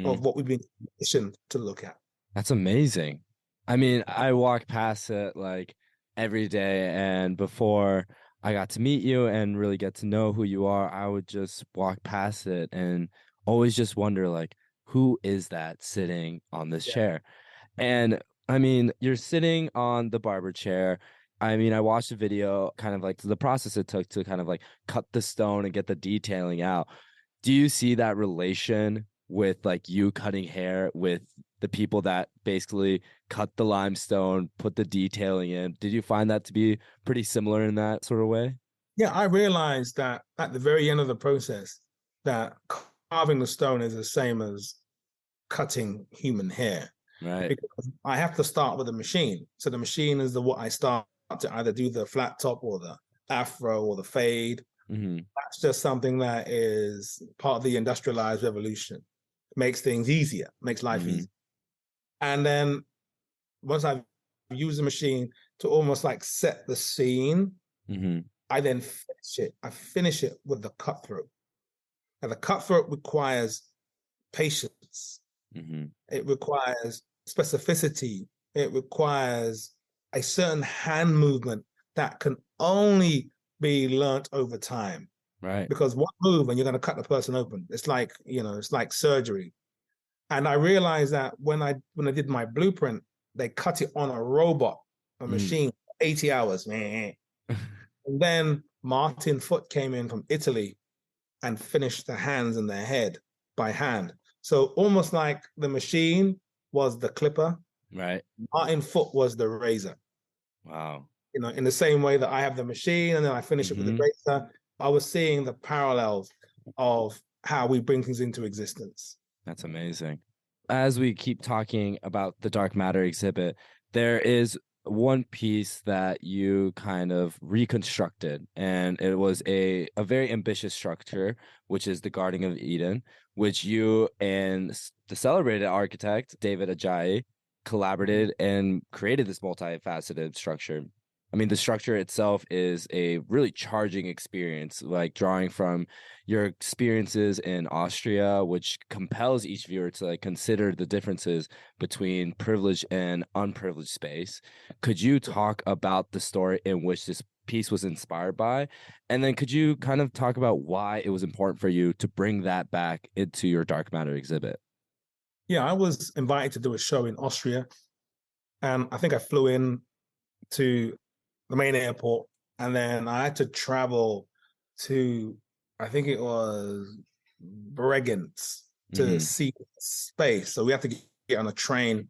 of what we've been conditioned to look at. That's amazing. I mean, I walk past it like every day, and before I got to meet you and really get to know who you are, I would just walk past it and always just wonder, like, who is that sitting on this chair? And I mean, you're sitting on the barber chair. I mean, I watched the video, kind of like the process it took to kind of like cut the stone and get the detailing out. Do you see that relation with like you cutting hair with the people that basically cut the limestone, put the detailing in. Did you find that to be pretty similar in that sort of way? Yeah, I realized that at the very end of the process, that carving the stone is the same as cutting human hair, Right. because I have to start with a machine. So the machine is the what I start to either do the flat top or the afro or the fade. Mm-hmm. That's just something that is part of the industrialized revolution. It makes things easier, makes life Mm-hmm. easier. And then once I've used the machine to almost like set the scene, Mm-hmm. I then finish it. I finish it with the cutthroat. And the cutthroat requires patience. Mm-hmm. It requires specificity. It requires a certain hand movement that can only be learnt over time. Right. Because one move and you're going to cut the person open. It's like, it's like surgery. And I realized that when I did my blueprint, they cut it on a robot, a Mm. machine, 80 hours. And then Martin Foot came in from Italy and finished the hands and the head by hand. So almost like the machine was the clipper, Right. Martin Foot was the razor. Wow. In the same way that I have the machine and then I finish it with the Mm-hmm. razor, I was seeing the parallels of how we bring things into existence. That's amazing. As we keep talking about the dark matter exhibit, there is one piece that you kind of reconstructed, and it was a very ambitious structure, which is the Garden of Eden, which you and the celebrated architect, David Ajayi, collaborated and created this multifaceted structure. I mean, the structure itself is a really charging experience, like drawing from your experiences in Austria, which compels each viewer to like consider the differences between privileged and unprivileged space. Could you talk about the story in which this piece was inspired by? And then could you kind of talk about why it was important for you to bring that back into your dark matter exhibit? Yeah, I was invited to do a show in Austria, and I think I flew in to the main airport, and then I had to travel to, I think it was Bregenz, to Mm-hmm. see space. So we have to get on a train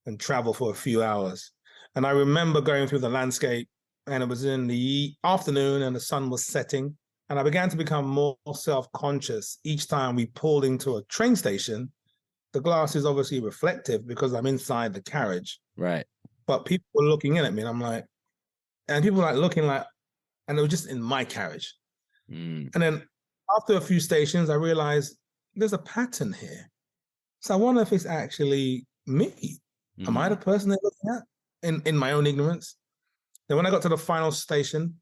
and travel for a few hours. And I remember going through the landscape, and it was in the afternoon, and the sun was setting. And I began to become more self-conscious each time we pulled into a train station. The glass is obviously reflective because I'm inside the carriage, Right. but people were looking in at me, and I'm like, and people were like looking like, and it was just in my carriage. Mm. And then after a few stations, I realized there's a pattern here. So I wonder if it's actually me. Am I the Mm. person they're looking at in my own ignorance? Then when I got to the final station,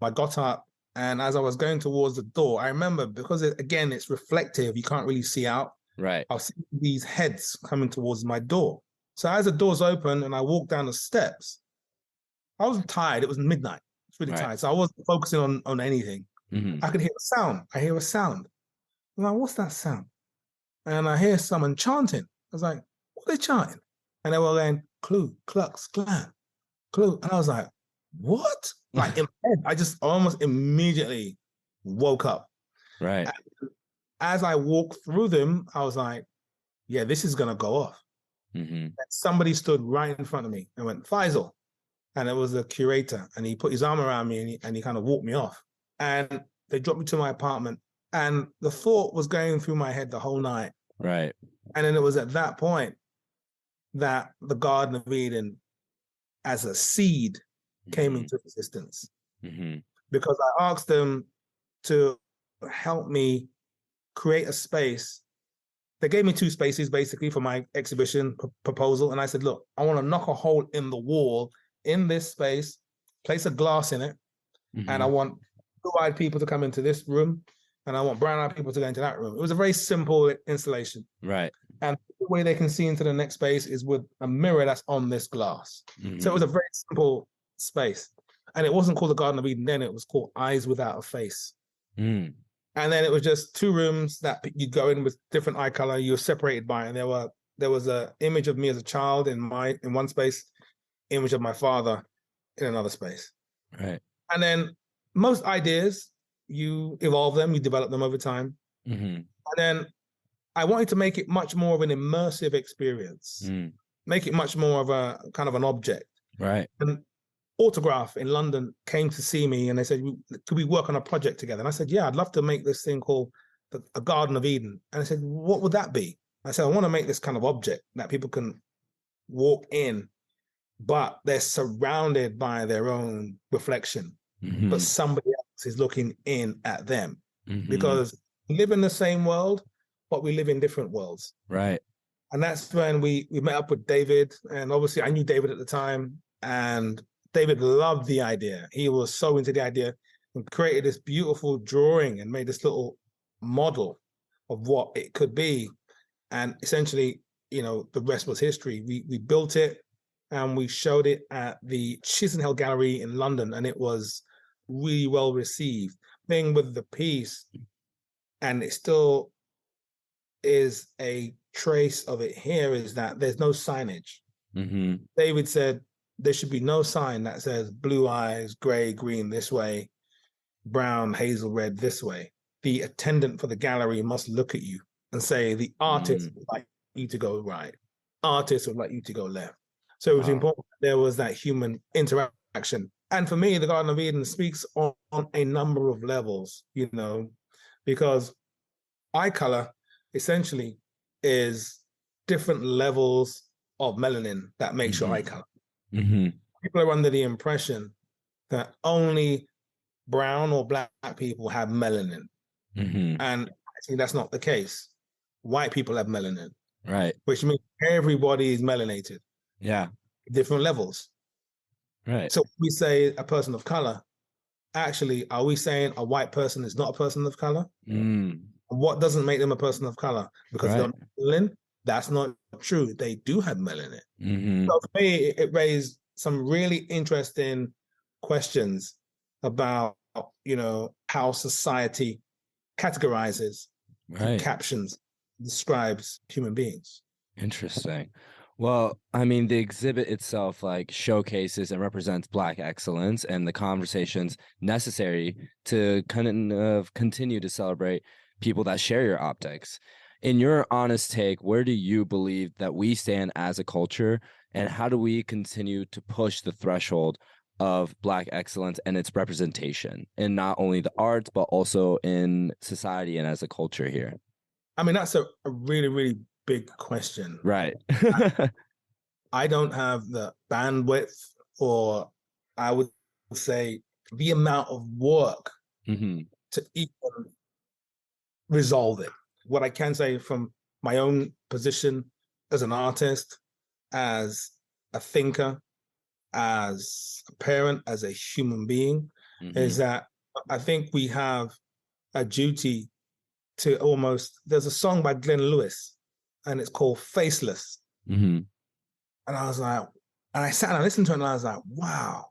I got up, and as I was going towards the door, I remember because again, it's reflective, you can't really see out. Right. I was seeing these heads coming towards my door. So as the doors open and I walked down the steps, I was tired. It was midnight. It's really Right. tired. So I wasn't focusing on anything. Mm-hmm. I could hear a sound. I hear a sound. I'm like, what's that sound? And I hear someone chanting. I was like, what are they chanting? And they were going, Clue, Klux, Klan, Clue. And I was like, what? Like in my head, I just almost immediately woke up. Right. As I walked through them, I was like, yeah, this is going to go off. Mm-hmm. And somebody stood right in front of me and went, Faisal. And it was a curator. And he put his arm around me and he kind of walked me off. And they dropped me to my apartment. And the thought was going through my head the whole night. Right. And then it was at that point that the Garden of Eden as a seed came Mm-hmm. into existence. Mm-hmm. Because I asked them to help me create a space. They gave me two spaces basically for my exhibition proposal. And I said, look, I want to knock a hole in the wall in this space, place a glass in it, and I Mm-hmm. want blue-eyed people to come into this room, and I want brown-eyed people to go into that room. It was a very simple installation. Right. And the way they can see into the next space is with a mirror that's on this glass. Mm-hmm. So it was a very simple space. And it wasn't called the Garden of Eden then, it was called Eyes Without a Face. Mm. And then it was just two rooms that you go in with different eye color, you were separated by, and there was an image of me as a child in one space, image of my father in another space. Right. And then most ideas, you evolve them, you develop them over time. Mm-hmm. And then I wanted to make it much more of an immersive experience, make it much more of a kind of an object. Right. And Autograph in London came to see me and they said, could we work on a project together? And I said, yeah, I'd love to make this thing called a Garden of Eden. And I said, what would that be? I said, I want to make this kind of object that people can walk in, but they're surrounded by their own reflection, but somebody else is looking in at them. Because we live in the same world, but we live in different worlds. Right. And that's when we met up with David. And obviously I knew David at the time. And David loved the idea. He was so into the idea and created this beautiful drawing and made this little model of what it could be. And essentially, the rest was history. We built it and we showed it at the Chisenhall Gallery in London, and it was really well received. Thing with the piece, and it still is a trace of it here, is that there's no signage. David said there should be no sign that says blue eyes, gray, green this way, brown, hazel, red this way. The attendant for the gallery must look at you and say, the artist would like you to go right. Artist would like you to go left. So it was important that there was that human interaction. And for me, the Garden of Eden speaks on a number of levels, because eye color essentially is different levels of melanin that makes your eye color. People are under the impression that only brown or black people have melanin. And actually that's not the case. White people have melanin. Right. Which means everybody is melanated. Yeah. Different levels. Right. So we say a person of color, actually, are we saying a white person is not a person of color? What doesn't make them a person of color? Because they don't have melanin? That's not true. They do have melanin. So for me, it raised some really interesting questions about, how society categorizes, captions, describes human beings. Interesting. Well, I mean, the exhibit itself showcases and represents Black excellence and the conversations necessary to kind of continue to celebrate people that share your optics. In your honest take, where do you believe that we stand as a culture, and how do we continue to push the threshold of Black excellence and its representation in not only the arts, but also in society and as a culture here? I mean, that's a really, really big question. Right. I don't have the bandwidth, or I would say the amount of work to even resolve it. What I can say from my own position as an artist, as a thinker, as a parent, as a human being, is that I think we have a duty to there's a song by Glenn Lewis and it's called Faceless. And I was like, and I sat and I listened to it and I was like, wow,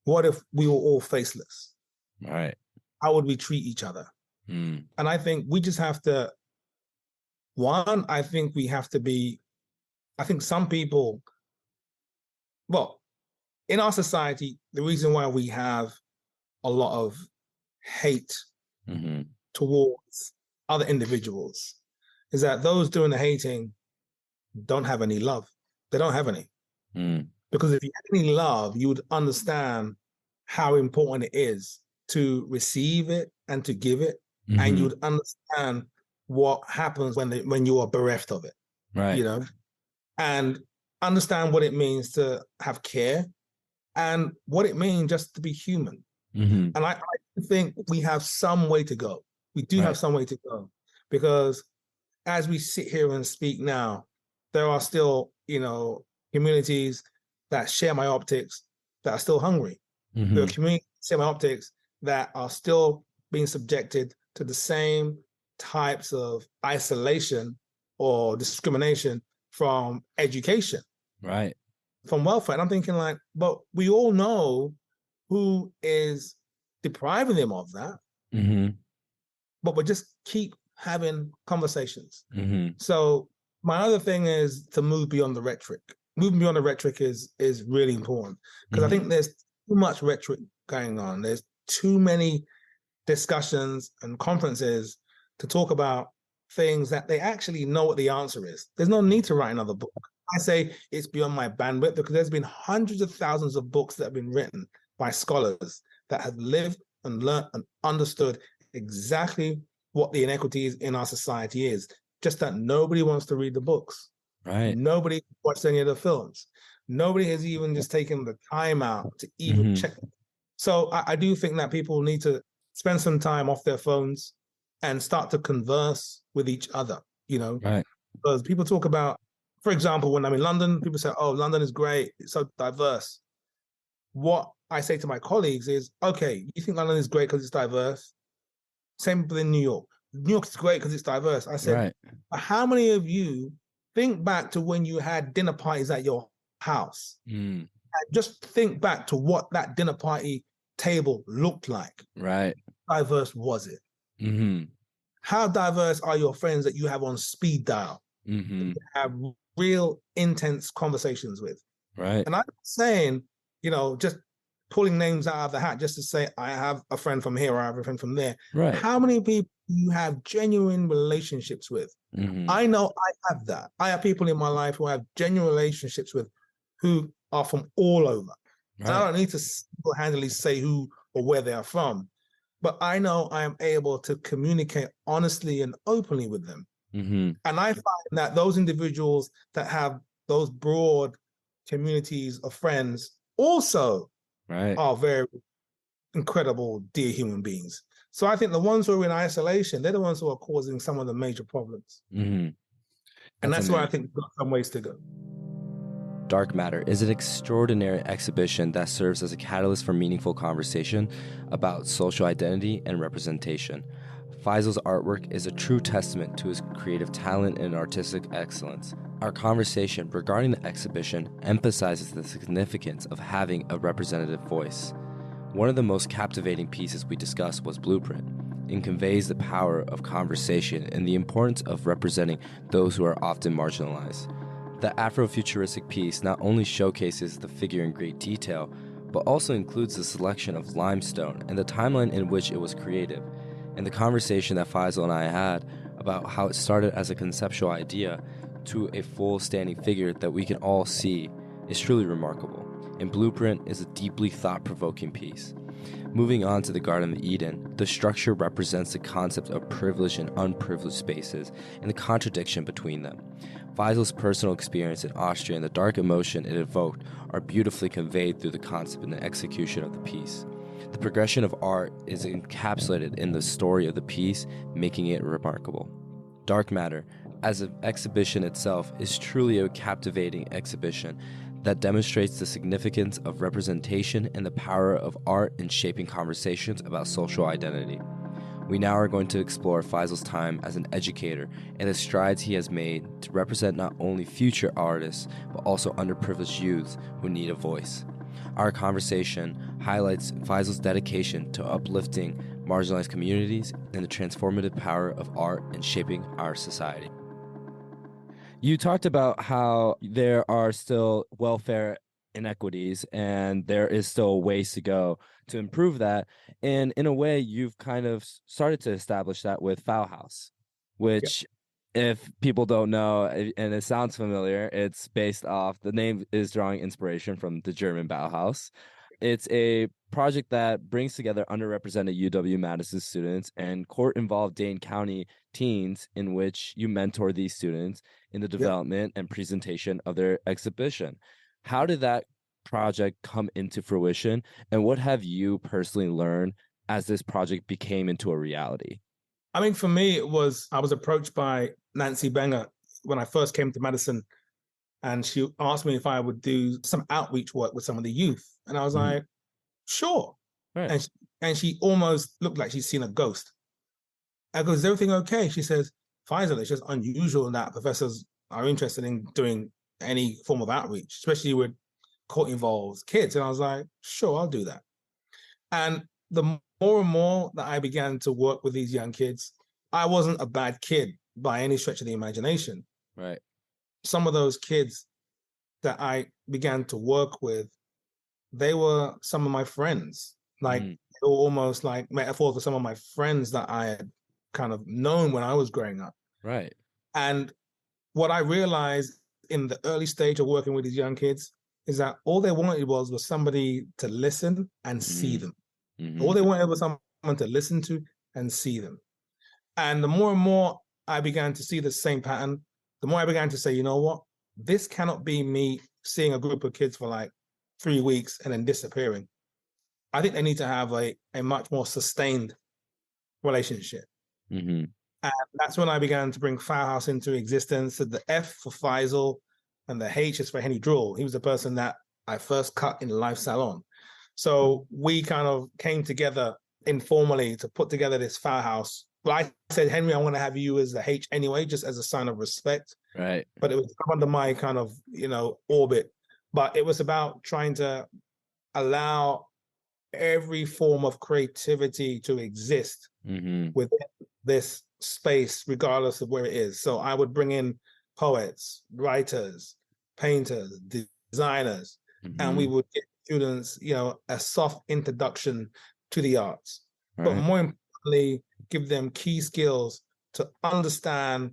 what if we were all faceless? Right. How would we treat each other? And I think we just have to, I think some people, well, in our society, the reason why we have a lot of hate towards other individuals is that those doing the hating don't have any love. They don't have any. Because if you had any love, you would understand how important it is to receive it and to give it. And you would understand what happens when you are bereft of it. Right. And understand what it means to have care and what it means just to be human. And I think we have some way to go. We do have some way to go, because as we sit here and speak now, there are still, communities that share my optics that are still hungry. There are communities that share my optics that are still being subjected to the same types of isolation or discrimination from education, from welfare. And I'm thinking but we all know who is depriving them of that, but we just keep having conversations. So my other thing is to move beyond the rhetoric. Moving beyond the rhetoric is really important, because I think there's too much rhetoric going on. There's too many discussions and conferences to talk about things that they actually know what the answer is. There's no need to write another book. I say it's beyond my bandwidth because there's been hundreds of thousands of books that have been written by scholars that have lived and learned and understood exactly what the inequities in our society is. Just that nobody wants to read the books. Right. Nobody watched any of the films. Nobody has even just taken the time out to even check. So I do think that people need to spend some time off their phones and start to converse with each other, Right. because people talk about, for example, when I'm in London, people say, oh, London is great. It's so diverse. What I say to my colleagues is, okay, you think London is great because it's diverse? Same within New York. New York is great because it's diverse. I said, Right. how many of you think back to when you had dinner parties at your house? And just think back to what that dinner party table looked like. Right. How diverse was it? How diverse are your friends that you have on speed dial? That you have real intense conversations with? Right. And I'm not saying, just pulling names out of the hat just to say I have a friend from here or I have a friend from there. Right. How many people you have genuine relationships with? I know I have that. I have people in my life who I have genuine relationships with who are from all over. Right. And I don't need to single-handedly say who or where they are from, but I know I am able to communicate honestly and openly with them. And I find that those individuals that have those broad communities of friends also are very incredible, dear human beings. So I think the ones who are in isolation, they're the ones who are causing some of the major problems. And that's where I think we've got some ways to go. Dark Matter is an extraordinary exhibition that serves as a catalyst for meaningful conversation about social identity and representation. Faisal's artwork is a true testament to his creative talent and artistic excellence. Our conversation regarding the exhibition emphasizes the significance of having a representative voice. One of the most captivating pieces we discussed was Blueprint. It conveys the power of conversation and the importance of representing those who are often marginalized. The Afrofuturistic piece not only showcases the figure in great detail, but also includes the selection of limestone and the timeline in which it was created. And the conversation that Faisal and I had about how it started as a conceptual idea to a full standing figure that we can all see is truly remarkable. And Blueprint is a deeply thought-provoking piece. Moving on to the Garden of Eden, the structure represents the concept of privileged and unprivileged spaces and the contradiction between them. Faisal's personal experience in Austria and the dark emotion it evoked are beautifully conveyed through the concept and the execution of the piece. The progression of art is encapsulated in the story of the piece, making it remarkable. Dark Matter, as an exhibition itself, is truly a captivating exhibition that demonstrates the significance of representation and the power of art in shaping conversations about social identity. We now are going to explore Faisal's time as an educator and the strides he has made to represent not only future artists, but also underprivileged youths who need a voice. Our conversation highlights Faisal's dedication to uplifting marginalized communities and the transformative power of art in shaping our society. You talked about how there are still welfare inequities and there is still ways to go to improve that. And in a way, you've kind of started to establish that with Foul House, which, if people don't know, and it sounds familiar, it's based off, the name is drawing inspiration from the German Bauhaus. It's a project that brings together underrepresented UW-Madison students and court-involved Dane County teens, in which you mentor these students in the development and presentation of their exhibition. How did that project come into fruition, and what have you personally learned as this project became into a reality? I mean, for me, I was approached by Nancy Benger when I first came to Madison, and she asked me if I would do some outreach work with some of the youth. And I was like, sure. Right. And she almost looked like she'd seen a ghost. I go, is everything okay? She says, Faisal, it's just unusual that professors are interested in doing any form of outreach, especially with court-involved kids. And I was like, sure, I'll do that. And the more and more that I began to work with these young kids, I wasn't a bad kid by any stretch of the imagination. Right. Some of those kids that I began to work with, they were some of my friends. Like, they were almost like metaphors for some of my friends that I had kind of known when I was growing up. Right. And what I realized in the early stage of working with these young kids is that all they wanted was somebody to listen and see Mm-hmm. them. All Mm-hmm. they wanted was someone to listen to and see them. And the more and more I began to see the same pattern, the more I began to say, you know what? This cannot be me seeing a group of kids for like 3 weeks and then disappearing. I think they need to have a much more sustained relationship. Mm-hmm. And that's when I began to bring Firehouse into existence. So the F for Faisal and the H is for Henny Drawl. He was the person that I first cut in Life Salon. So we kind of came together informally to put together this Firehouse. Well, I said, Henry, I want to have you as the H anyway, just as a sign of respect. Right. But it was under my kind of, orbit. But it was about trying to allow every form of creativity to exist Mm-hmm. within this space, regardless of where it is. So I would bring in poets, writers, painters, designers, and we Mm-hmm. would give students, a soft introduction to the arts. But Right. more importantly, give them key skills to understand,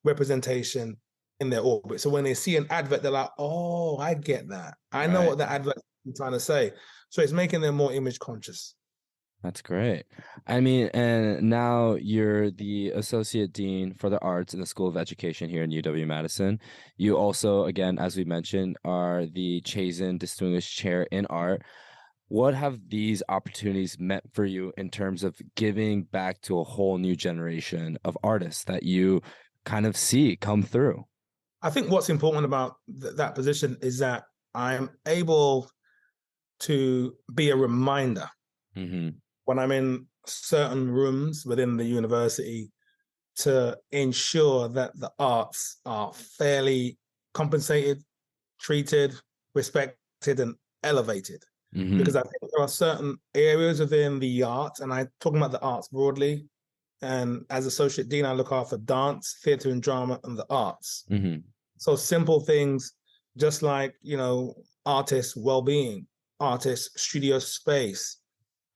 representation in their orbit. So when they see an advert, they're like, oh, I get that. I know Right. what the advert is trying to say. So it's making them more image conscious. That's great. I mean, and now you're the Associate Dean for the Arts in the School of Education here in UW-Madison. You also, again, as we mentioned, are the Chazen Distinguished Chair in Art. What have these opportunities meant for you in terms of giving back to a whole new generation of artists that you kind of see come through? I think what's important about that position is that I'm able to be a reminder Mm-hmm. when I'm in certain rooms within the university to ensure that the arts are fairly compensated, treated, respected, and elevated. Mm-hmm. Because I think there are certain areas within the arts, and I'm talking about the arts broadly. And as Associate Dean, I look after dance, theatre, and drama, and the arts. Mm-hmm. So simple things, just like, artists' well-being, artists' studio space.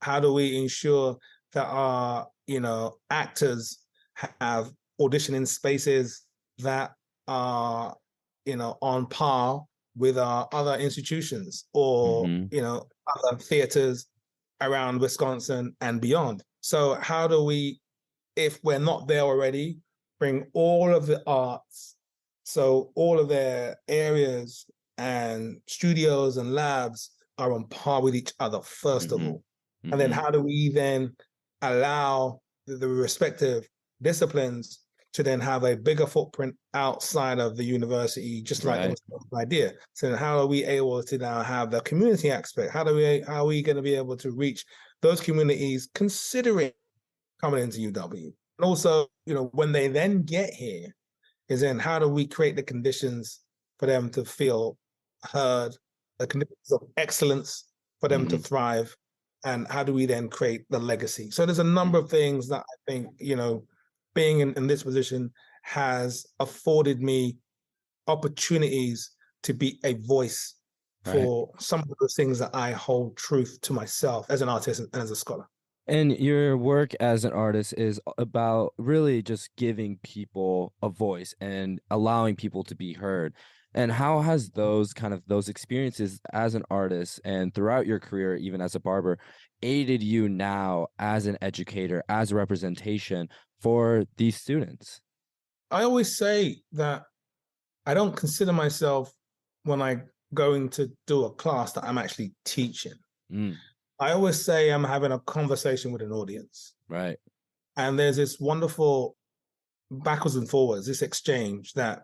How do we ensure that our, actors have auditioning spaces that are, on par with our other institutions or, Mm-hmm. other theaters around Wisconsin and beyond? So how do we, if we're not there already, bring all of the arts, so all of their areas and studios and labs are on par with each other, first of Mm-hmm. all. And then Mm-hmm. how do we then allow the respective disciplines to then have a bigger footprint outside of the university, just like that Right. was the idea. So then how are we able to now have the community aspect? How are we going to be able to reach those communities considering coming into UW? And also, when they then get here, is then how do we create the conditions for them to feel heard, the conditions of excellence for them to Mm-hmm. thrive, and how do we then create the legacy? So there's a number of things that I think, being in this position has afforded me opportunities to be a voice Right. for some of those things that I hold truth to myself as an artist and as a scholar. And your work as an artist is about really just giving people a voice and allowing people to be heard. And how has those experiences as an artist and throughout your career, even as a barber, aided you now as an educator, as a representation for these students? I always say that I don't consider myself, when I going to do a class, that I'm actually teaching. Mm, I always say I'm having a conversation with an audience. right. And there's this wonderful backwards and forwards, this exchange that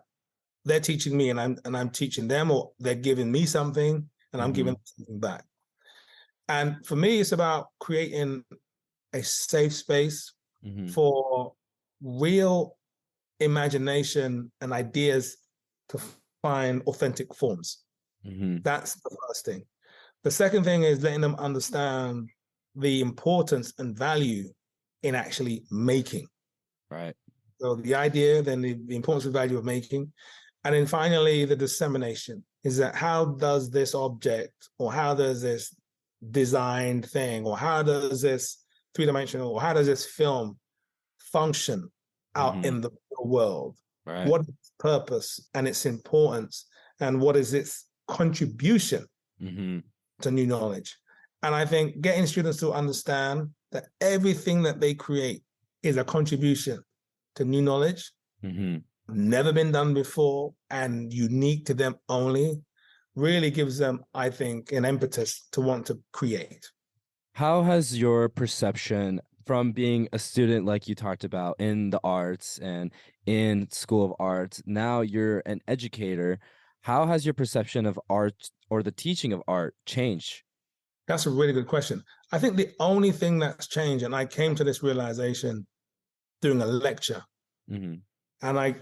they're teaching me and I'm teaching them, or they're giving me something and I'm giving Mm-hmm. them something back. And for me, it's about creating a safe space Mm-hmm. for real imagination and ideas to find authentic forms. Mm-hmm. That's the first thing. The second thing is letting them understand the importance and value in actually making. Right. So the idea, then the importance and value of making. And then finally, the dissemination is that how does this object or how does this designed thing or how does this three-dimensional or how does this film function out Mm-hmm. in the the world? Right. What is its purpose and its importance, and what is its contribution to new knowledge? And I think getting students to understand that everything that they create is a contribution to new knowledge, never been done before, and unique to them only, really gives them, I think, an impetus to want to create. How has your perception from being a student, like you talked about, in the arts and in School of Arts, now you're an educator, how has your perception of art or the teaching of art changed? That's a really good question. I think the only thing that's changed, and I came to this realization during a lecture, and I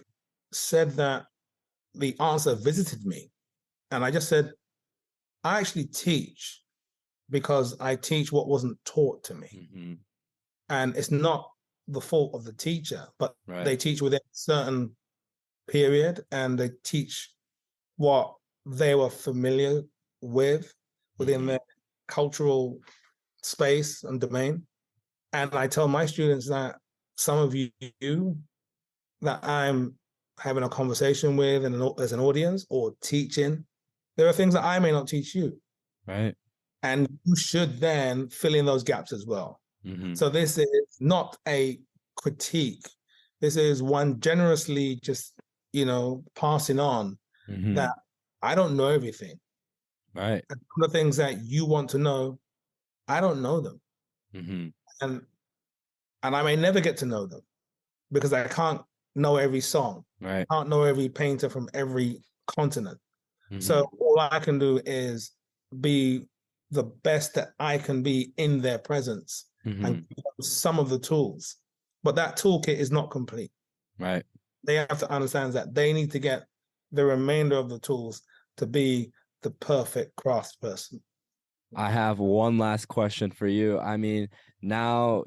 said that the answer visited me. And I just said, I actually teach because I teach what wasn't taught to me. And it's not the fault of the teacher, but they teach within a certain period, and they teach what they were familiar with within their cultural space and domain. And I tell my students that some of you that I'm having a conversation with and as an audience or teaching, there are things that I may not teach you. Right. And you should then fill in those gaps as well. So this is not a critique. This is one generously just, passing on that I don't know everything. Right. And some of the things that you want to know, I don't know them. And I may never get to know them because I can't know every song. Right. I can't know every painter from every continent. So all I can do is be the best that I can be in their presence and give them some of the tools. But that toolkit is not complete. Right. They have to understand that they need to get the remainder of the tools to be the perfect craftsperson. I have one last question for you. I mean, now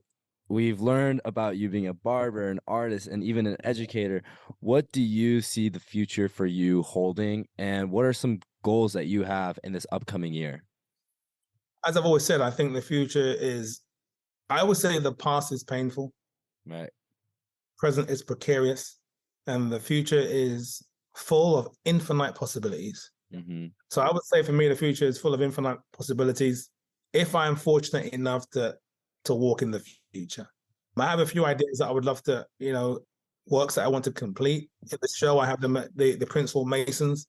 we've learned about you being a barber, an artist, and even an educator. What do you see the future for you holding, and what are some goals that you have in this upcoming year? As I've always said, I think the future is, I always say the past is painful. Right. Present is precarious, and the future is full of infinite possibilities. So I would say for me, the future is full of infinite possibilities if I'm fortunate enough to walk in the future. I have a few ideas that I would love to, works that I want to complete. In the show, I have the Principal Masons.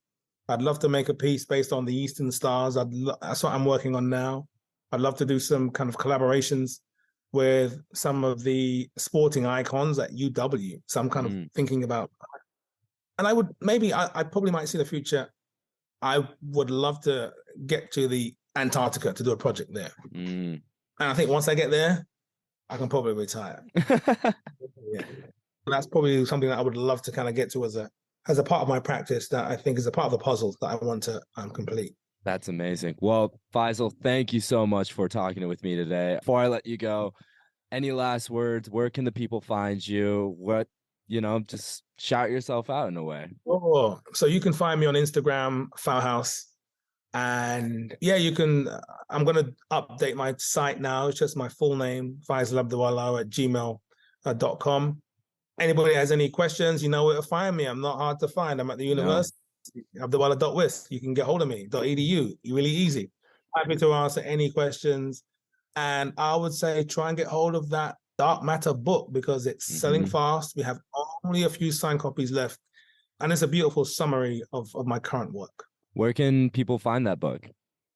I'd love to make a piece based on the Eastern Stars. That's what I'm working on now. I'd love to do some kind of collaborations with some of the sporting icons at UW. So I'm kind of thinking about, and I probably might see the future. I would love to get to the Antarctica to do a project there. And I think once I get there, I can probably retire. Yeah. And that's probably something that I would love to kind of get to as a part of my practice that I think is a part of the puzzle that I want to complete. That's amazing. Well, Faisal, thank you so much for talking with me today. Before I let you go, any last words? Where can the people find you? Just shout yourself out in a way. Oh, so you can find me on Instagram, Foulhouse. And yeah, you can, I'm going to update my site now. It's just my full name, Faisal Abdu'allah at gmail.com. Anybody has any questions, you know where to find me. I'm not hard to find. I'm at the university, Abdu'allah.wis. You can get hold of me, .edu. Really easy. Happy to answer any questions. And I would say try and get hold of that Dark Matter book because it's selling fast. We have only a few signed copies left. And it's a beautiful summary of my current work. Where can people find that book?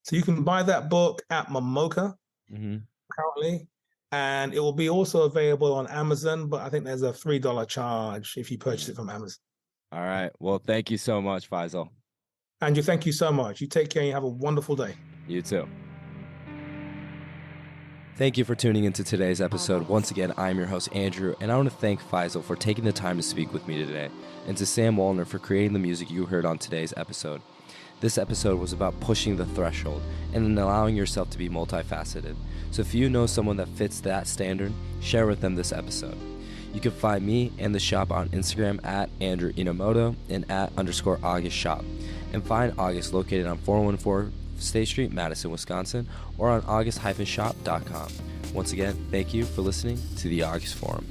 So you can buy that book at Momoka currently. And it will be also available on Amazon, but I think there's a $3 charge if you purchase it from Amazon. All right. Well, thank you so much, Faisal. Andrew, thank you so much. You take care and you have a wonderful day. You too. Thank you for tuning into today's episode. Once again, I'm your host, Andrew, and I want to thank Faisal for taking the time to speak with me today, and to Sam Wallner for creating the music you heard on today's episode. This episode was about pushing the threshold and allowing yourself to be multifaceted. So if you know someone that fits that standard, share with them this episode. You can find me and the shop on Instagram at Andrew Inamoto and @_August Shop. And find August located on 414 State Street, Madison, Wisconsin, or on august-shop.com. Once again, thank you for listening to the August Forum.